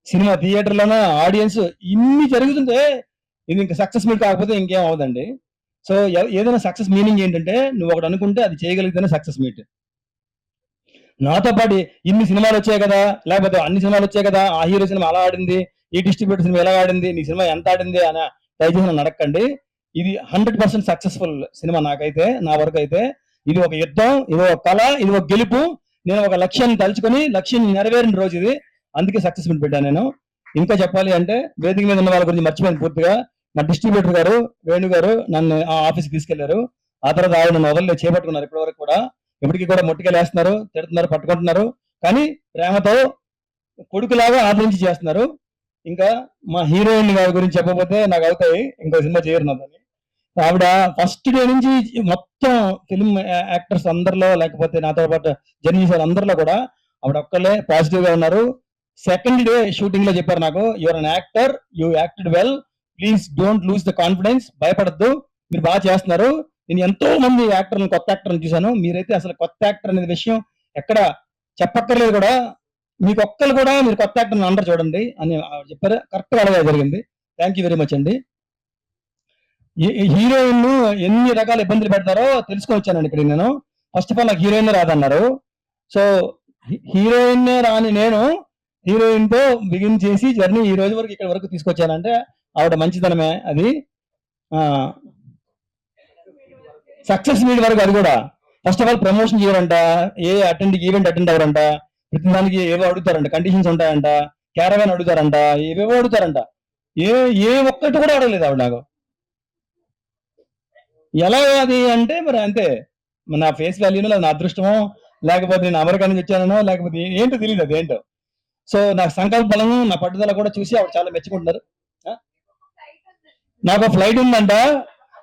సినిమా థియేటర్లోనా, ఆడియన్స్, ఇన్ని జరుగుతుంటే ఇది ఇంకా సక్సెస్ మీట్ కాకపోతే ఇంకేం అవదండి. సో ఏదైనా సక్సెస్ మీనింగ్ ఏంటంటే, నువ్వు ఒకటి అనుకుంటే అది చేయగలిగితేనే సక్సెస్ మీట్. నాతో పాటు ఇన్ని సినిమాలు వచ్చాయి కదా, లేకపోతే అన్ని సినిమాలు వచ్చాయి కదా, ఆ హీరో సినిమా అలా ఆడింది, ఈ డిస్ట్రిబ్యూటర్ సినిమా ఎలా ఆడింది, నీ సినిమా ఎంత ఆడింది అని దయచేసి నడకండి. ఇది 100% సక్సెస్ఫుల్ సినిమా. నాకైతే, నా వరకు అయితే ఇది ఒక యుద్ధం, ఇది ఒక కళ, ఇది ఒక గెలుపు. నేను ఒక లక్ష్యాన్ని తలుచుకొని లక్ష్యం నెరవేరిన రోజు ఇది. అందుకే సక్సెస్ మీట్ పెట్టాను నేను. ఇంకా చెప్పాలి అంటే వేదిక మీద ఉన్న వాళ్ళ గురించి మర్చిపోయాను పూర్తిగా. మా డిస్ట్రిబ్యూటర్ గారు వేణు గారు నన్ను ఆ ఆఫీస్కి తీసుకెళ్లారు. ఆ తర్వాత ఆయన నన్ను వదలలేదు, చేపట్టుకున్నారు. ఇప్పటి వరకు కూడా ఇప్పటికీ కూడా మొట్టికెళ్ళేస్తున్నారు, తిడుతున్నారు, పట్టుకుంటున్నారు. కానీ ప్రేమతో కొడుకులాగా ఆదరించి చేస్తున్నారు. ఇంకా మా హీరోయిన్ గారి గురించి చెప్పకపోతే నాకు అవుతాయి, ఇంకో సినిమా చేయరు నాదని. ఆవిడ ఫస్ట్ డే నుంచి మొత్తం ఫిల్మ్ యాక్టర్స్ అందరిలో, లేకపోతే నాతో పాటు జర్నీ చేసే అందరిలో కూడా ఆవిడ ఒక్కళ్ళే పాజిటివ్ గా ఉన్నారు. సెకండ్ డే షూటింగ్ లో చెప్పారు నాకు, your an actor, you acted well, please don't lose the confidence, భయపడద్దు, మీరు బాగా చేస్తున్నారు. నేను ఎంతో మంది యాక్టర్లను, కొత్త యాక్టర్లను చూశాను, మీరైతే అసలు కొత్త యాక్టర్ అనే విషయం ఎక్కడ చెప్పక్కర్లేదు కూడా, మీకు ఒక్కరు కూడా మీరు కొత్త యాక్టర్ని అందరు చూడండి అని చెప్పారు. కరెక్ట్ గా అలాగే జరిగింది. థ్యాంక్ యూ వెరీ మచ్ అండి. హీరోయిన్ ఎన్ని రకాల ఇబ్బందులు పెడతారో తెలుసుకొని వచ్చానండి ఇక్కడ నేను. ఫస్ట్ ఆఫ్ ఆల్ నాకు హీరోయిన్ రాదన్నారు. సో హీరోయిన్ రాని నేను హీరోయిన్ తో బిగిన్ చేసి జర్నీ ఈ రోజు వరకు ఇక్కడ వరకు తీసుకొచ్చానంటే ఆవిడ మంచితనమే. అది సక్సెస్ మీట్ వరకు. అది కూడా ఫస్ట్ ఆఫ్ ఆల్ ప్రమోషన్ చేయరంట, ఈవెంట్ అటెండ్ అవ్వరంట, ప్రతి దానికి ఏవో అడుగుతారంట, కండిషన్స్ ఉంటాయంట, క్యారవాన్ అడుగుతారంట, ఏవేవో అడుగుతారంట. ఏ ఒక్కటి కూడా అడగలేదు ఆవిడ నాకు. ఎలా అది అంటే మరి అంతే, నా ఫేస్ వాల్యూనో, నా అదృష్టమో, లేకపోతే నేను అమెరికా నుంచి వచ్చానో, లేకపోతే ఏంటో తెలియదు అది ఏంటో. సో నా సంకల్ప బలము, నా పట్టుదల కూడా చూసి ఆవిడ చాలా మెచ్చుకుంటున్నారు. నాకు ఫ్లైట్ ఉందంట,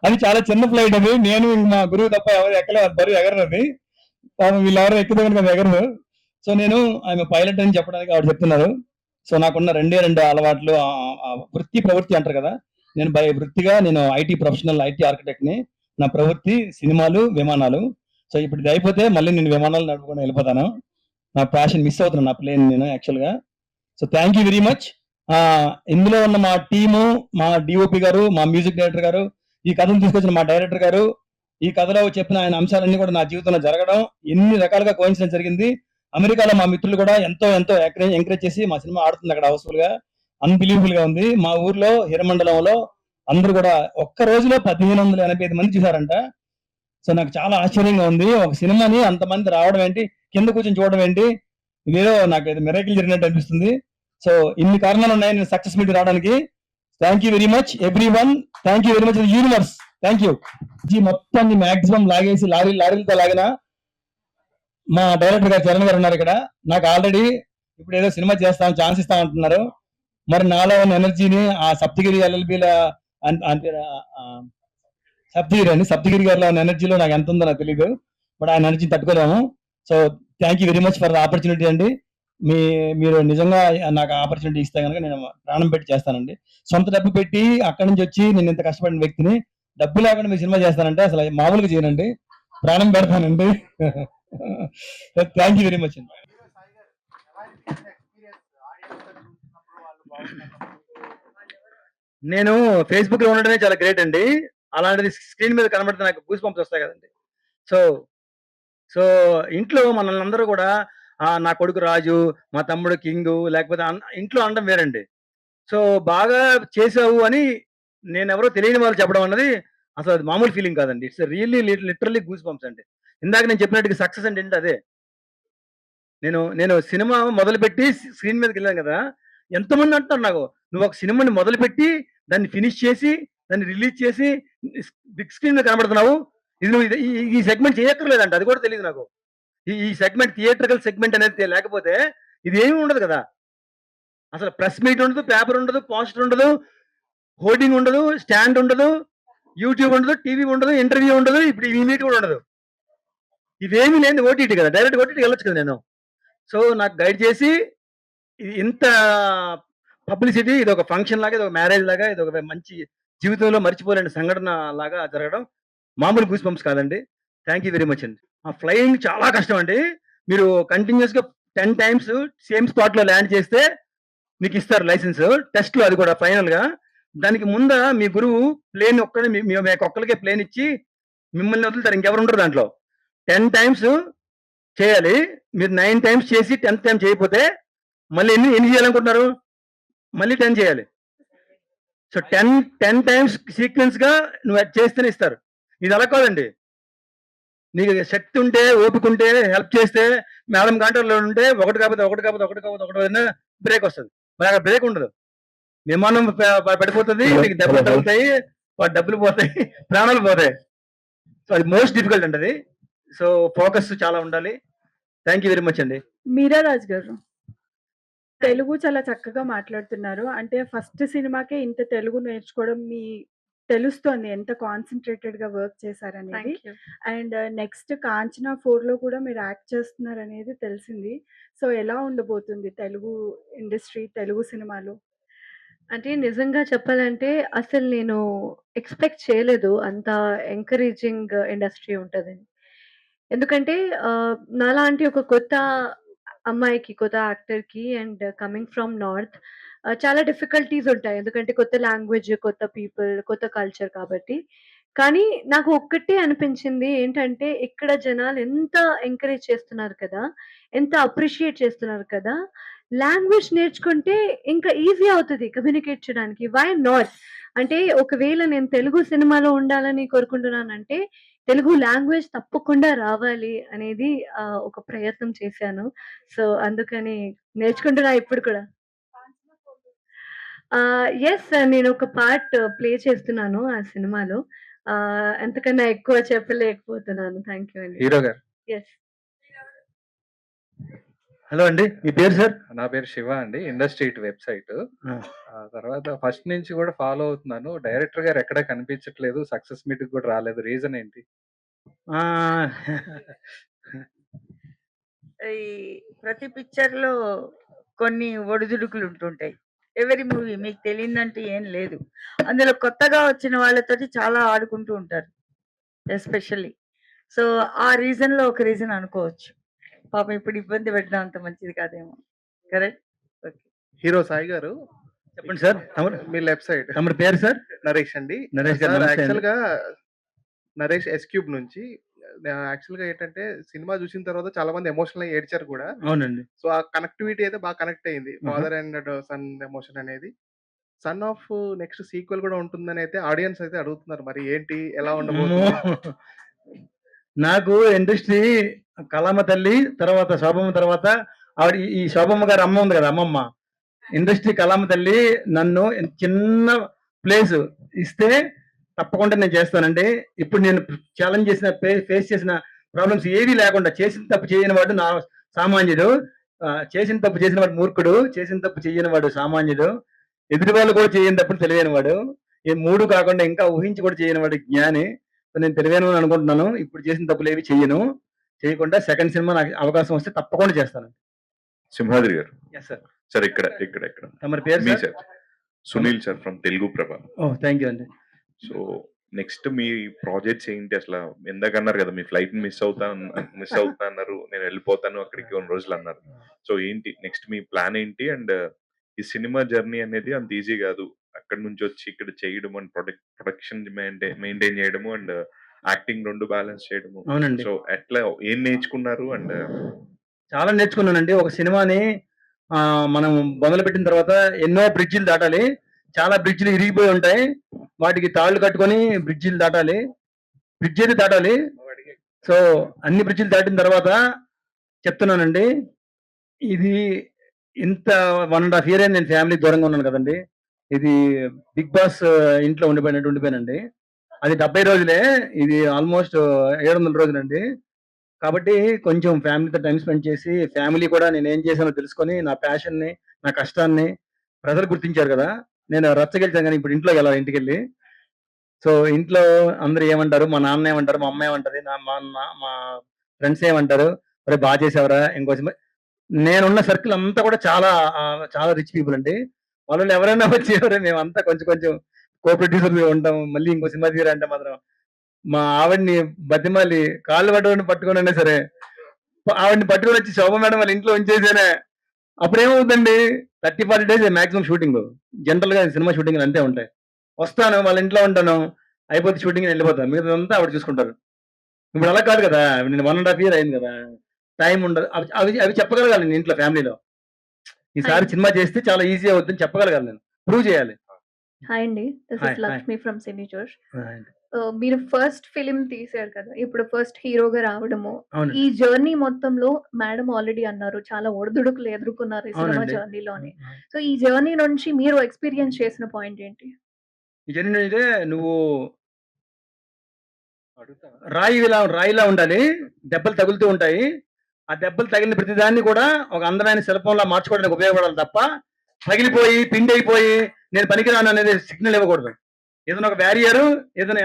అది చాలా చిన్న ఫ్లైట్. అది నేను మా గురువు తప్ప ఎవరు ఎక్కలేదు, బరువు ఎగరది. వీళ్ళెవరో ఎక్కుదామని కదా ఎగరదు. సో నేను ఆమె పైలట్ అని చెప్పడానికి ఆవిడ చెప్తున్నారు. సో నాకున్న రెండు అలవాట్లు, వృత్తి ప్రవృత్తి అంటారు కదా, నేను వృత్తిగా నేను ఐటీ ప్రొఫెషనల్, ఐటీ ఆర్కిటెక్ట్ ని. నా ప్రవృత్తి సినిమాలు, విమానాలు. సో ఇప్పుడు ఇది అయిపోతే మళ్ళీ నేను విమానాలు నడుపుకొని వెళ్ళిపోతాను. నా ప్యాషన్ మిస్ అవుతున్నాను, నా ప్లేన్ నేను యాక్చువల్ గా. So thank you very much. ఇందులో ఉన్న మా టీము, మా డిఓపి గారు, మా మ్యూజిక్ డైరెక్టర్ గారు, ఈ కథను తీసుకొచ్చిన మా డైరెక్టర్ గారు, ఈ కథలో చెప్పిన ఆయన అంశాలన్నీ కూడా నా జీవితంలో జరగడం, ఎన్ని రకాలుగా కోయిన్సిడెన్స్ జరిగింది. అమెరికాలో మా మిత్రులు కూడా ఎంతో ఎంకరేజ్ చేసి మా సినిమా ఆడుతుంది అక్కడ హౌస్ఫుల్ గా, అన్బిలీవబుల్ గా ఉంది. మా ఊర్లో హిరమండలంలో అందరూ కూడా ఒక్క రోజులో 1585 మంది చూసారంట. సో నాకు చాలా ఆశ్చర్యంగా ఉంది, ఒక సినిమాని అంతమంది రావడం ఏంటి, కింద కూర్చొని చూడడం ఏంటి, ఇదేదో నాకు మిరాకిల్ జరిగినట్టు అనిపిస్తుంది. సో ఇన్ని కారణాలు ఉన్నాయి నేను సక్సెస్ మీట్ రావడానికి. Thank you very much every one. Thank you very much universe. Thank you. ఈ మొత్తాన్ని మాక్సిమం లాగేసి లారీలతో లాగిన మా డైరెక్టర్ గారు చరణ్ గారు ఉన్నారు ఇక్కడ. నాకు ఆల్రెడీ ఇప్పుడు ఏదో సినిమా చేస్తాం, ఛాన్స్ ఇస్తామంటున్నారు. మరి నాలో ఉన్న ఎనర్జీని ఆ సప్తగిరి ఎల్ఎల్బిల సప్తగిరి గారిలో ఉన్న ఎనర్జీలో నాకు ఎంత ఉందో నాకు తెలియదు. బట్ ఆ ఎనర్జీ తట్టుకోలేము. So thank you very much for the opportunity అండి. మీరు నిజంగా నాకు ఆపర్చునిటీ ఇస్తే కనుక నేను ప్రాణం పెట్టి చేస్తానండి. సొంత డబ్బు పెట్టి అక్కడి నుంచి వచ్చి నేను ఇంత కష్టపడిన వ్యక్తిని డబ్బు లేకుండా మీ సినిమా చేస్తానంటే అసలు మామూలుగా చేయనండి, ప్రాణం పెడతానండి. థ్యాంక్ యూ వెరీ మచ్ అండి. నేను ఫేస్బుక్ లో ఉండడమే చాలా గ్రేట్ అండి. అలాంటిది స్క్రీన్ మీద కనబడితే నాకు గూస్ బంప్స్ వస్తాయి కదండి. సో సో ఇంట్లో మనల్ని అందరూ కూడా నా కొడుకు రాజు, మా తమ్ముడు కింగు, లేకపోతే ఇంట్లో అనడం వేరండి. సో బాగా చేసావు అని నేను ఎవరో తెలియని వాళ్ళు చెప్పడం అన్నది అసలు అది మామూలు ఫీలింగ్ కాదండి. It's really literally goose bumps అండి. ఇందాక నేను చెప్పినట్టుగా సక్సెస్ అంటే ఏంటి అదే. నేను సినిమా మొదలుపెట్టి స్క్రీన్ మీదకి వెళ్ళాను కదా, ఎంతమంది అంటున్నారు నాకు, నువ్వు ఒక సినిమాని మొదలుపెట్టి దాన్ని ఫినిష్ చేసి దాన్ని రిలీజ్ చేసి బిగ్ స్క్రీన్ మీద కనబడుతున్నావు, ఇది నువ్వు ఈ సెగ్మెంట్ చేయక్కర్లేదంట, అది కూడా తెలియదు నాకు. ఈ సెగ్మెంట్ థియేట్రికల్ సెగ్మెంట్ అనేది లేకపోతే ఇది ఏమీ ఉండదు కదా. అసలు ప్రెస్ మీట్ ఉండదు, పేపర్ ఉండదు, పోస్టర్ ఉండదు, హోర్డింగ్ ఉండదు, స్టాండ్ ఉండదు, యూట్యూబ్ ఉండదు, టీవీ ఉండదు, ఇంటర్వ్యూ ఉండదు, ఇప్పుడు ఈ మీట్ కూడా ఉండదు. ఇవేమీ లేని ఓటీటీ కదా, డైరెక్ట్ ఓటీటీ వెళ్ళొచ్చు కదా నేను. సో నాకు గైడ్ చేసి ఇంత పబ్లిసిటీ, ఇది ఒక ఫంక్షన్ లాగా, ఇది ఒక మ్యారేజ్ లాగా, ఇది ఒక మంచి జీవితంలో మర్చిపోలేని సంఘటన లాగా జరగడం మామూలు గూస్ బంప్స్ కాదండి. థ్యాంక్ యూ వెరీ మచ్ అండి. ఆ ఫ్లయింగ్ చాలా కష్టం అండి. మీరు కంటిన్యూస్ గా 10 times సేమ్ స్పాట్ లో ల్యాండ్ చేస్తే మీకు ఇస్తారు లైసెన్స్ టెస్ట్ లో, అది కూడా ఫైనల్ గా. దానికి ముందు మీ గురువు ప్లేన్ ఒక్కరికే ప్లేన్ ఇచ్చి మిమ్మల్ని వదులుతారు, ఇంకెవరు ఉండరు దాంట్లో. 10 times చేయాలి. మీరు 9 times చేసి 10th time చేయకపోతే మళ్ళీ ఎన్ని చేయాలనుకుంటున్నారు? మళ్ళీ 10 చేయాలి. సో 10 times సీక్వెన్స్ గా నువ్వు చేస్తేనే ఇస్తారు. ఇది అలా కాదండి. నీకు శక్తి ఉంటే, ఓపిక ఉంటే, హెల్ప్ చేస్తే, మేడం కాంటర్లో ఉంటే ఒకటి కాకపోతే బ్రేక్ వస్తుంది. మరి అక్కడ బ్రేక్ ఉండదు. విమానం పడిపోతుంది, మీకు దెబ్బలు తగ్గుతాయి, డబ్బులు పోతాయి, ప్రాణాలు పోతాయి. సో అది మోస్ట్ డిఫికల్ట్ అండి అది. సో ఫోకస్ చాలా ఉండాలి. థ్యాంక్ యూ వెరీ మచ్ అండి. మీరారాజ్ గారు, తెలుగు చాలా చక్కగా మాట్లాడుతున్నారు. అంటే ఫస్ట్ సినిమాకే ఇంత తెలుగు నేర్చుకోవడం తెలుస్తోంది ఎంత కాన్సన్ట్రేటెడ్ గా వర్క్ చేశారనేది. అండ్ నెక్స్ట్ కాంచనా 4 లో కూడా మీరు యాక్ట్ చేస్తున్నారు అనేది తెలిసింది. సో ఎలా ఉండబోతుంది తెలుగు ఇండస్ట్రీ, తెలుగు సినిమాలు? అంటే నిజంగా చెప్పాలంటే అసలు నేను ఎక్స్‌పెక్ట్ చేయలేదు అంత ఎంకరేజింగ్ ఇండస్ట్రీ ఉంటదని. ఎందుకంటే నాలాంటి ఒక కొత్త అమ్మాయికి, కొత్త యాక్టర్‌కి అండ్ కమింగ్ ఫ్రమ్ నార్త్ చాలా డిఫికల్టీస్ ఉంటాయి. ఎందుకంటే కొత్త లాంగ్వేజ్, కొత్త పీపుల్, కొత్త కల్చర్ కాబట్టి. కానీ నాకు ఒక్కటే అనిపించింది ఏంటంటే, ఇక్కడ జనాలు ఎంత ఎంకరేజ్ చేస్తున్నారు కదా! ఎంత అప్రిషియేట్ చేస్తున్నారు కదా! లాంగ్వేజ్ నేర్చుకుంటే ఇంకా ఈజీ అవుతది కమ్యూనికేట్ చేయడానికి. Why not? అంటే ఒకవేళ నేను తెలుగు సినిమాలో ఉండాలని కోరుకుంటున్నానంటే, తెలుగు లాంగ్వేజ్ తప్పకుండా రావాలి అనేది ఒక ప్రయత్నం చేశాను. సో, అందుకని నేర్చుకుంటున్నా ఇప్పుడు కూడా. యెస్. నేనొక పార్ట్ ప్లే చేస్తున్నాను ఆ సినిమాలో. అంతకన్నా ఎక్కువ చెప్పలేకపోతున్నాను. థాంక్ యూ అండి. హీరో గారు. యెస్. హలో అండి, మీ పేరు సార్? నా పేరు శివ అండి. ఇండస్ట్రీట్ వెబ్‌సైట్. తర్వాత ఫస్ట్ నుంచి కూడా ఫాలో అవుతున్నాను. డైరెక్టర్ గారు ఎక్కడ కనిపించట్లేదు. సక్సెస్ మీట్‌కి కూడా రాలేదు. రీజన్ ఏంటి? ఈ ప్రతి పిక్చర్‌లో కొన్ని ఒడిదుడుకులు ఉంటుంటాయి. ఎవరీ మూవీ మీకు తెలియదంటూ ఏం లేదు. అందులో కొత్తగా వచ్చిన వాళ్ళతోటి చాలా ఆడుకుంటూ ఉంటారు ఎస్పెషల్లీ. సో ఆ రీజన్‌లో ఒక రీజన్ అనుకోవచ్చు. పాపం ఇప్పుడు ఇబ్బంది పెట్టడం అంత మంచిది కాదేమో. కరెక్ట్? ఓకే. హీరో సాయి గారు చెప్పండి సార్. మీ లెఫ్ట్ సైడ్. తమరి పేరు సార్? నరేష్ అండి. నరేష్ గారు, సార్ నమస్తే అండి. యాక్చువల్‌గా నరేష్ ఎస్ క్యూబ్ నుంచి యాక్చువల్‌గా ఏంటంటే సినిమా చూసిన తర్వాత చాలా మంది ఎమోషనల్ అయ్యి ఏడ్చారు కూడా. అవునండి. సో ఆ కనెక్టివిటీ అయితే బాగా కనెక్ట్ అయింది. ఫాదర్ అండ్ సన్ ఎమోషన్ అనేది. సన్ ఆఫ్ నెక్స్ట్ సీక్వెల్ కూడా ఉంటుందని అయితే ఆడియన్స్ అయితే అడుగుతున్నారు. మరి ఏంటి? ఎలా ఉండబోతుంది? నాకు ఇండస్ట్రీ కళామ తల్లి తర్వాత శోభమ్మ తర్వాత ఆవిడ ఈ శోభమ్మ గారి అమ్మ ఉంది కదా, అమ్మమ్మ. ఇండస్ట్రీ కళామ తల్లి నన్ను చిన్న ప్లేస్ ఇస్తే తప్పకుండా నేను చేస్తానండి. ఇప్పుడు నేను ఛాలెంజ్ చేసిన ఫేస్ చేసిన ప్రాబ్లమ్స్ ఏవి లేకుండా, చేసిన తప్పు చేయని వాడు నా సామాన్యుడు, చేసిన తప్పు చేసిన వాడు మూర్ఖుడు, చేసిన తప్పు చేయని వాడు సామాన్యుడు, ఎదుటి వాళ్ళు కూడా చేయని తప్పుడు తెలివైన వాడు, ఈ 3 కాకుండా ఇంకా ఊహించి కూడా చేయని వాడు జ్ఞాని. నేను తెలివైన అనుకుంటున్నాను. ఇప్పుడు చేసిన తప్పులు ఏవి చెయ్యను. చేయకుండా సెకండ్ సినిమా నాకు అవకాశం వస్తే తప్పకుండా చేస్తాను. సింహాద్రి గారు ఎస్ సార్. సార్ ఇక్కడ తమరి పేరు మీ sir? Sir Sunil sir from Telugu Prabha. Oh, thank you అండి. సో నెక్స్ట్ మీ ప్రాజెక్ట్స్ ఏంటి అసలు? ఇందాక అన్నారు కదా మీ ఫ్లైట్ మిస్ అవుతా అన్నారు, నేను వెళ్ళిపోతాను అక్కడికి కొన్ని రోజులు అన్నారు. సో ఏంటి నెక్స్ట్ మీ ప్లాన్ ఏంటి? అండ్ ఈ సినిమా జర్నీ అనేది అంత ఈజీ కాదు, అక్కడ నుంచి వచ్చి ఇక్కడ చేయడం అండ్ ప్రొడక్షన్ మెయింటైన్ చేయడము అండ్ యాక్టింగ్ రెండు బ్యాలెన్స్ చేయడము. అవునండి. సో ఎట్లా ఏం నేర్చుకున్నారు? అండ్ చాలా నేర్చుకున్నానండి. ఒక సినిమాని మనం మొదలుపెట్టిన తర్వాత ఎన్నో బ్రిడ్జిలు దాటాలి. చాలా బ్రిడ్జిలు ఇరిగిపోయి ఉంటాయి. వాటికి తాళ్ళు కట్టుకొని బ్రిడ్జిలు దాటాలి. బ్రిడ్జ్ అయితే దాటాలి. సో అన్ని బ్రిడ్జిలు దాటిన తర్వాత చెప్తున్నానండి, ఇది ఇంత 1.5 year అయింది నేను ఫ్యామిలీ దూరంగా ఉన్నాను కదండి. ఇది బిగ్ బాస్ ఇంట్లో ఉండిపోయానండి. అది 70 రోజులే, ఇది ఆల్మోస్ట్ 700 రోజులండి. కాబట్టి కొంచెం ఫ్యామిలీతో టైం స్పెండ్ చేసి, ఫ్యామిలీ కూడా నేను ఏం చేశానో తెలుసుకొని, నా ప్యాషన్ని, నా కష్టాన్ని ప్రజలు గుర్తించారు కదా. నేను రచ్చగెలిచాను కానీ ఇప్పుడు ఇంట్లోకి వెళ్ళాలి, ఇంటికెళ్ళి. సో ఇంట్లో అందరూ ఏమంటారు, మా నాన్న ఏమంటారు, మా అమ్మ ఏమంటది, మా ఫ్రెండ్స్ ఏమంటారు, అరే బాగా చేసావరా, ఇంకో సినిమా. నేనున్న సర్కిల్ అంతా కూడా చాలా రిచ్ పీపుల్ అండి. వాళ్ళు ఎవరైనా వచ్చేవారే, మేమంతా కొంచెం కో ప్రొడ్యూసర్ ఉంటాం. మళ్ళీ ఇంకో సినిమా తీయరా అంటే మాత్రం మా ఆవిడ్ని బతిమాలి కాళ్ళు పట్టుకున్నా సరే, ఆవిడ్ని పట్టుకొని వచ్చి శోభ మేడం వాళ్ళ ఇంట్లో ఉంచేసానే. అప్పుడేమవుతుందండి, 30-40 days మాక్సిమం షూటింగ్. జనరల్ గా సినిమా షూటింగ్ అంతే ఉంటాయి. వస్తాను, వాళ్ళ ఇంట్లో ఉంటాను, అయిపోతే షూటింగ్ వెళ్ళిపోతాను, మిగతాదంతా ఆవిడ చూసుకుంటారు. ఇప్పుడు అలా కాదు కదా, నేను 1.5 year అయింది కదా, టైం ఉండదు. అవి చెప్పగలగాలి నేను ఇంట్లో ఫ్యామిలీలో. ఈసారి సినిమా చేస్తే చాలా ఈజీ అవుతుందని చెప్పగలగాలి, నేను ప్రూవ్ చేయాలి. హాయ్ అండి, this hi, is Lakshmi from Cine Josh. మీరు ఫస్ట్ ఫిలిం తీశారు కదా, ఇప్పుడు ఫస్ట్ హీరోగా రావడము, అవునండి. ఈ జర్నీ మొత్తంలో మేడం ఆల్రెడీ అన్నారు చాలా ఒడిదుడుకులు ఎదుర్కొన్నారు ఈ సినిమా అవునండి. జర్నీలోని. సో ఈ జర్నీ నుంచి మీరు ఎక్స్పీరియన్స్ చేసిన పాయింట్ ఏంటి? ఈ జర్నీ అయితే నువ్వు రాయిలా ఉండాలి. దెబ్బలు తగులుతూ ఉంటాయి. ఆ దెబ్బలు తగిలిన ప్రతిదాన్ని కూడా ఒక అందమైన శిల్పంలా మార్చుకోవడానికి ఉపయోగపడాలి తప్ప, పగిలిపోయి పిండి అయిపోయి నేను పనికిరాను అనేది సిగ్నల్ ఇవ్వకూడదు. ఏదైనా ఒక బ్యారియర్, ఏదైనా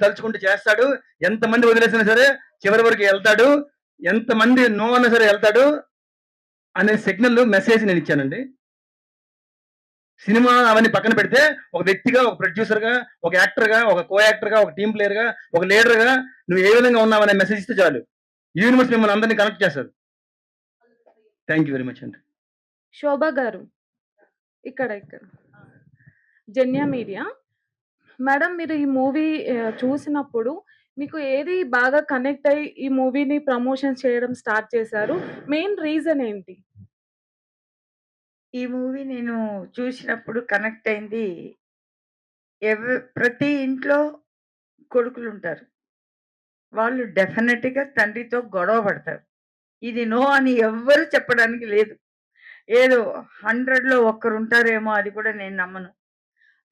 తలుచుకుంటూ చేస్తాడు, ఎంతమంది వదిలేసినా సరే చివరి వరకు వెళ్తాడు, ఎంతమంది నో అన్నా సరే వెళ్తాడు అనే సిగ్నల్ మెసేజ్ నేను ఇచ్చానండి. సినిమా అవన్నీ పక్కన పెడితే, ఒక వ్యక్తిగా, ఒక ప్రొడ్యూసర్ గా, ఒక యాక్టర్ గా, ఒక కో యాక్టర్ గా, ఒక టీమ్ ప్లేయర్ గా, ఒక లీడర్ గా నువ్వు ఏ విధంగా ఉన్నావనే మెసేజ్ ఇస్తే చాలు, యూనివర్స్ మిమ్మల్ని అందరినీ కనెక్ట్ చేస్తారు. థ్యాంక్ యూ వెరీ మచ్ అండి. శోభా గారు, ఇక్కడ జన్యా మీడియా మేడం, మీరు ఈ మూవీ చూసినప్పుడు మీకు ఏది బాగా కనెక్ట్ అయ్యి ఈ మూవీని ప్రమోషన్ చేయడం స్టార్ట్ చేశారు? మెయిన్ రీజన్ ఏంటి? ఈ మూవీ నేను చూసినప్పుడు కనెక్ట్ అయింది, ప్రతి ఇంట్లో కొడుకులు ఉంటారు, వాళ్ళు డెఫినెట్గా తండ్రితో గొడవ పడతారు. ఇది నో అని ఎవ్వరు చెప్పడానికి లేదు. ఏదో 100లో ఒక్కరు ఉంటారేమో, అది కూడా నేను నమ్మను.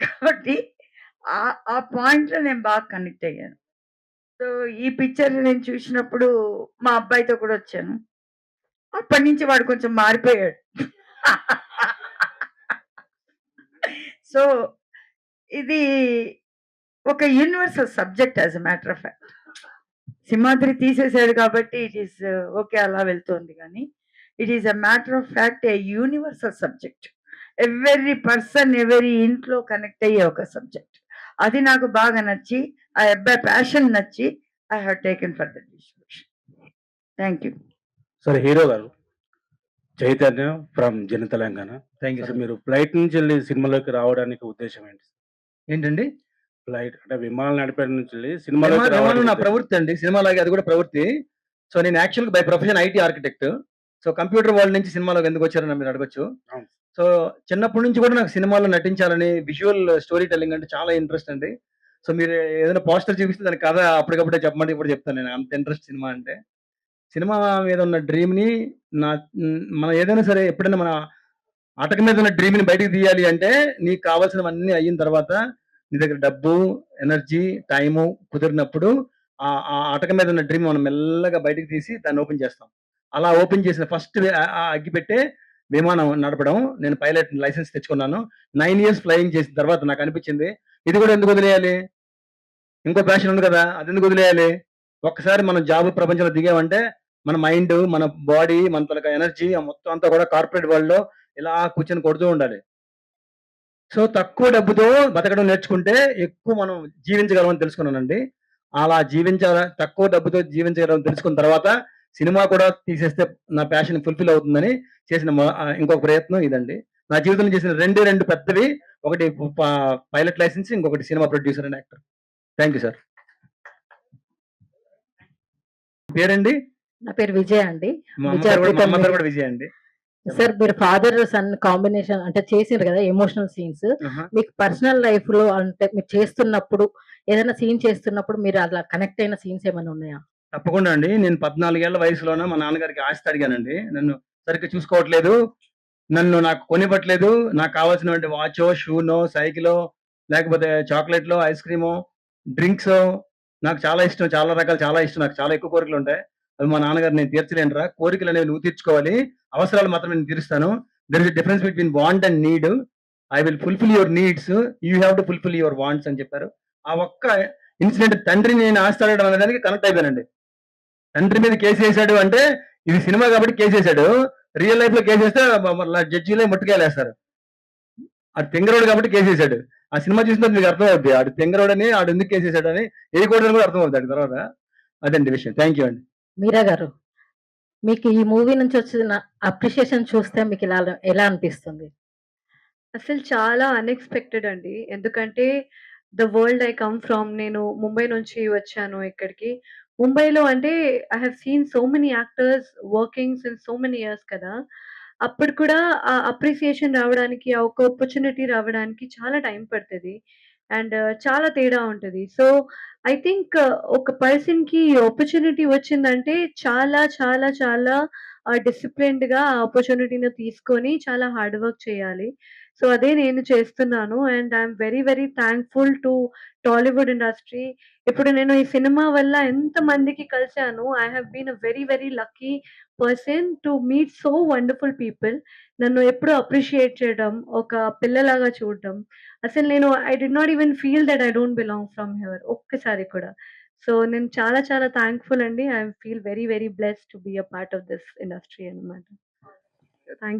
కాబట్టి ఆ పాయింట్లో నేను బాగా కనెక్ట్ అయ్యాను. సో ఈ పిక్చర్ నేను చూసినప్పుడు మా అబ్బాయితో కూడా వచ్చాను. అప్పటి నుంచి వాడు కొంచెం మారిపోయాడు. సో ఇది ఒక universal subject as a matter of fact. Simhadri తీసేసాడు కాబట్టి ఇట్ ఈస్ ఓకే, అలా వెళ్తోంది. కానీ it is a matter of fact, a universal subject. Every person, every ఇంట్లో కనెక్ట్ అయ్యే ఒక సబ్జెక్ట్. అది నాకు బాగా నచ్చి, ఆ అబ్బాయి ప్యాషన్ నచ్చి, I have taken for the distribution. Thank you. Sir, hero గారు చైతన్య ఫ్రమ్ జన Telangana. Thank you sir, sir. మీరు ఫ్లైట్ నుంచి వెళ్ళి సినిమాలోకి రావడానికి ఉద్దేశం ఏంటి? ఏంటండి? ఫ్లైట్ అంటే విమానాలు నడిపే నుంచి వెళ్ళి సినిమాలోకి విమానం నా రావడానికి ప్రవృత్తి అండి, సినిమాలాగే అది కూడా ప్రవృత్తి. సో నేను యాక్చువల్గా by profession IT architect. So computer world నుంచి సినిమాలోకి ఎందుకు వచ్చారని మీరు అడగచ్చు. అవును. సో చిన్నప్పటి నుంచి కూడా నాకు సినిమాలో నటించాలని, విజువల్ స్టోరీ టెల్లింగ్ అంటే చాలా ఇంట్రెస్ట్ అండి. సో మీరు ఏదైనా పోస్టర్ చూపిస్తే దాని కథ అప్పటికప్పుడే చెప్పమంటే ఇప్పుడు చెప్తాను. నేను అంత ఇంట్రెస్ట్ సినిమా అంటే. సినిమా మీద ఉన్న డ్రీమ్ని మనం ఏదైనా సరే ఎప్పుడైనా మన అటక మీద ఉన్న డ్రీమ్ని బయటికి తీయాలి అంటే, నీకు కావాల్సినవన్నీ అయిన తర్వాత నీ దగ్గర డబ్బు, ఎనర్జీ, టైము కుదిరినప్పుడు ఆ అటక మీద ఉన్న డ్రీమ్ మనం మెల్లగా బయటికి తీసి దాన్ని ఓపెన్ చేస్తాం. అలా ఓపెన్ చేసిన ఫస్ట్ అగ్గిపెట్టే విమానం నడపడం. నేను పైలట్ లైసెన్స్ తెచ్చుకున్నాను. 9 years ఫ్లయింగ్ చేసిన తర్వాత నాకు అనిపించింది, ఇది కూడా ఎందుకు వదిలేయాలి, ఇంకో ప్యాషన్ ఉంది కదా, అది ఎందుకు వదిలేయాలి. ఒక్కసారి మనం జాబ్ ప్రపంచంలో దిగామంటే మన మైండ్, మన బాడీ, మన తాలూకా ఎనర్జీ మొత్తం అంతా కూడా కార్పొరేట్ వరల్డ్ లో ఇలా కూర్చొని కొడుతూ ఉండాలి. సో తక్కువ డబ్బుతో బతకడం నేర్చుకుంటే ఎక్కువ మనం జీవించగలమని తెలుసుకున్నానండి. అలా తక్కువ డబ్బుతో జీవించగలం తెలుసుకున్న తర్వాత సినిమా కూడా తీసేస్తే నా ప్యాషన్ ఫుల్ఫిల్ అవుతుందని చేసిన ఇంకొక ప్రయత్నం ఇదండి. నా జీవితంలో చేసిన రెండు పెద్దవి. ఒకటి పైలట్ లైసెన్స్, ఇంకొకటి cinema producer and actor. Thank you sir. పేరండి? నా పేరు విజయ అండి. మా విజయ అమ్మ ప్రీతం పేరు మీరు కూడా విజయ్ అండి. సార్ మీరు ఫాదర్ సన్ కాంబినేషన్ అంటే చేసిండ్రు కదా ఎమోషనల్ సీన్స్. మీకు పర్సనల్ లైఫ్ లో అంటే మీరు చేస్తున్నప్పుడు ఏదైనా సీన్ చేస్తున్నప్పుడు మీరు అలా కనెక్ట్ అయిన సీన్స్ ఏమైనా ఉన్నాయా? తప్పకుండా అండి. నేను 14 ఏళ్ల వయసులోనే మా నాన్నగారికి ఆస్తి అడిగానండి. నన్ను సరిగ్గా చూసుకోవట్లేదు, నాకు కొనివ్వట్లేదు. నాకు కావాల్సినటువంటి వాచో, షూనో, సైకిలో, లేకపోతే చాక్లెట్లో, ఐస్ క్రీమో, డ్రింక్స్ నాకు చాలా ఇష్టం. చాలా రకాలు చాలా ఇష్టం. నాకు చాలా ఎక్కువ కోరికలు ఉంటాయి. అవి మా నాన్నగారు నేను తీర్చలేనురా. కోరికలు అనేవి నువ్వు తీర్చుకోవాలి. అవసరాలు మాత్రమే నేను తీరుస్తాను. There is difference between want and need. I will fulfil your needs. You have to fulfil your wants అని చెప్పారు. ఆ ఒక్క ఇన్సిడెంట్ తండ్రిని నేను ఆస్తి అడగడం అనేదానికి కనెక్ట్ అయిపోయానండి. తండ్రి మీద కేసు వేసాడు అంటే ఇది సినిమా కాబట్టి కేసు వేసాడు. రియల్ లైఫ్ లో కేసు వేస్తే జడ్జిలే ముట్టుకెళ్ళేస్తారు. ఆడు తెంగరోడు కాబట్టి కేసు వేసాడు. ఆ సినిమా చూసిన మీకు అర్థం అవుద్ది ఆడు తెంగరోడని, ఆడు ఎందుకు కేసు వేసాడు అని వేయకూడదని కూడా అర్థం అవుతాడు తర్వాత. అదండి విషయం. థ్యాంక్ యూ అండి. మీరా గారు, మీకు ఈ మూవీ నుంచి వచ్చిన అప్రిషియేషన్ చూస్తే మీకు ఎలా అనిపిస్తుంది? అసలు చాలా అన్‌ఎక్స్‌పెక్టెడ్ అండి. ఎందుకంటే the world I come from నేను ముంబై నుంచి వచ్చాను ఇక్కడికి. ముంబైలో అంటే I have scene so many actors working since so many years కదా! అప్పుడు కూడా ఆ అప్రిసియేషన్ రావడానికి, ఆ ఒక ఆపర్చునిటీ రావడానికి చాలా టైం పడతది. అండ్ చాలా తేడా ఉంటది. సో, ఐ థింక్ ఒక పర్సన్‌కి ఆపర్చునిటీ వచ్చిందంటే చాలా చాలా చాలా డిసిప్లిన్డ్‌గా ఆ ఆపర్చునిటీని తీసుకొని చాలా హార్డ్ వర్క్ చేయాలి. సో, అదే నేను చేస్తున్నాను. And I am very very thankful to Tollywood industry. ఇప్పుడు నేను ఈ సినిమా వల్ల ఎంతమందికి కలిసాను. I have been a very very lucky person to meet so wonderful people. నన్ను ఎప్పుడూ అప్రిషియేట్ చేయడం, ఒక పిల్లలాగా చూడడం. అసలు నేను I did not even feel that I don't belong from here ఒక్కసారి కూడా. సో, నేను చాలా చాలా థాంక్‌ఫుల్ అండి. I feel very very blessed to be a part of this industry అన్నమాట. థాంక్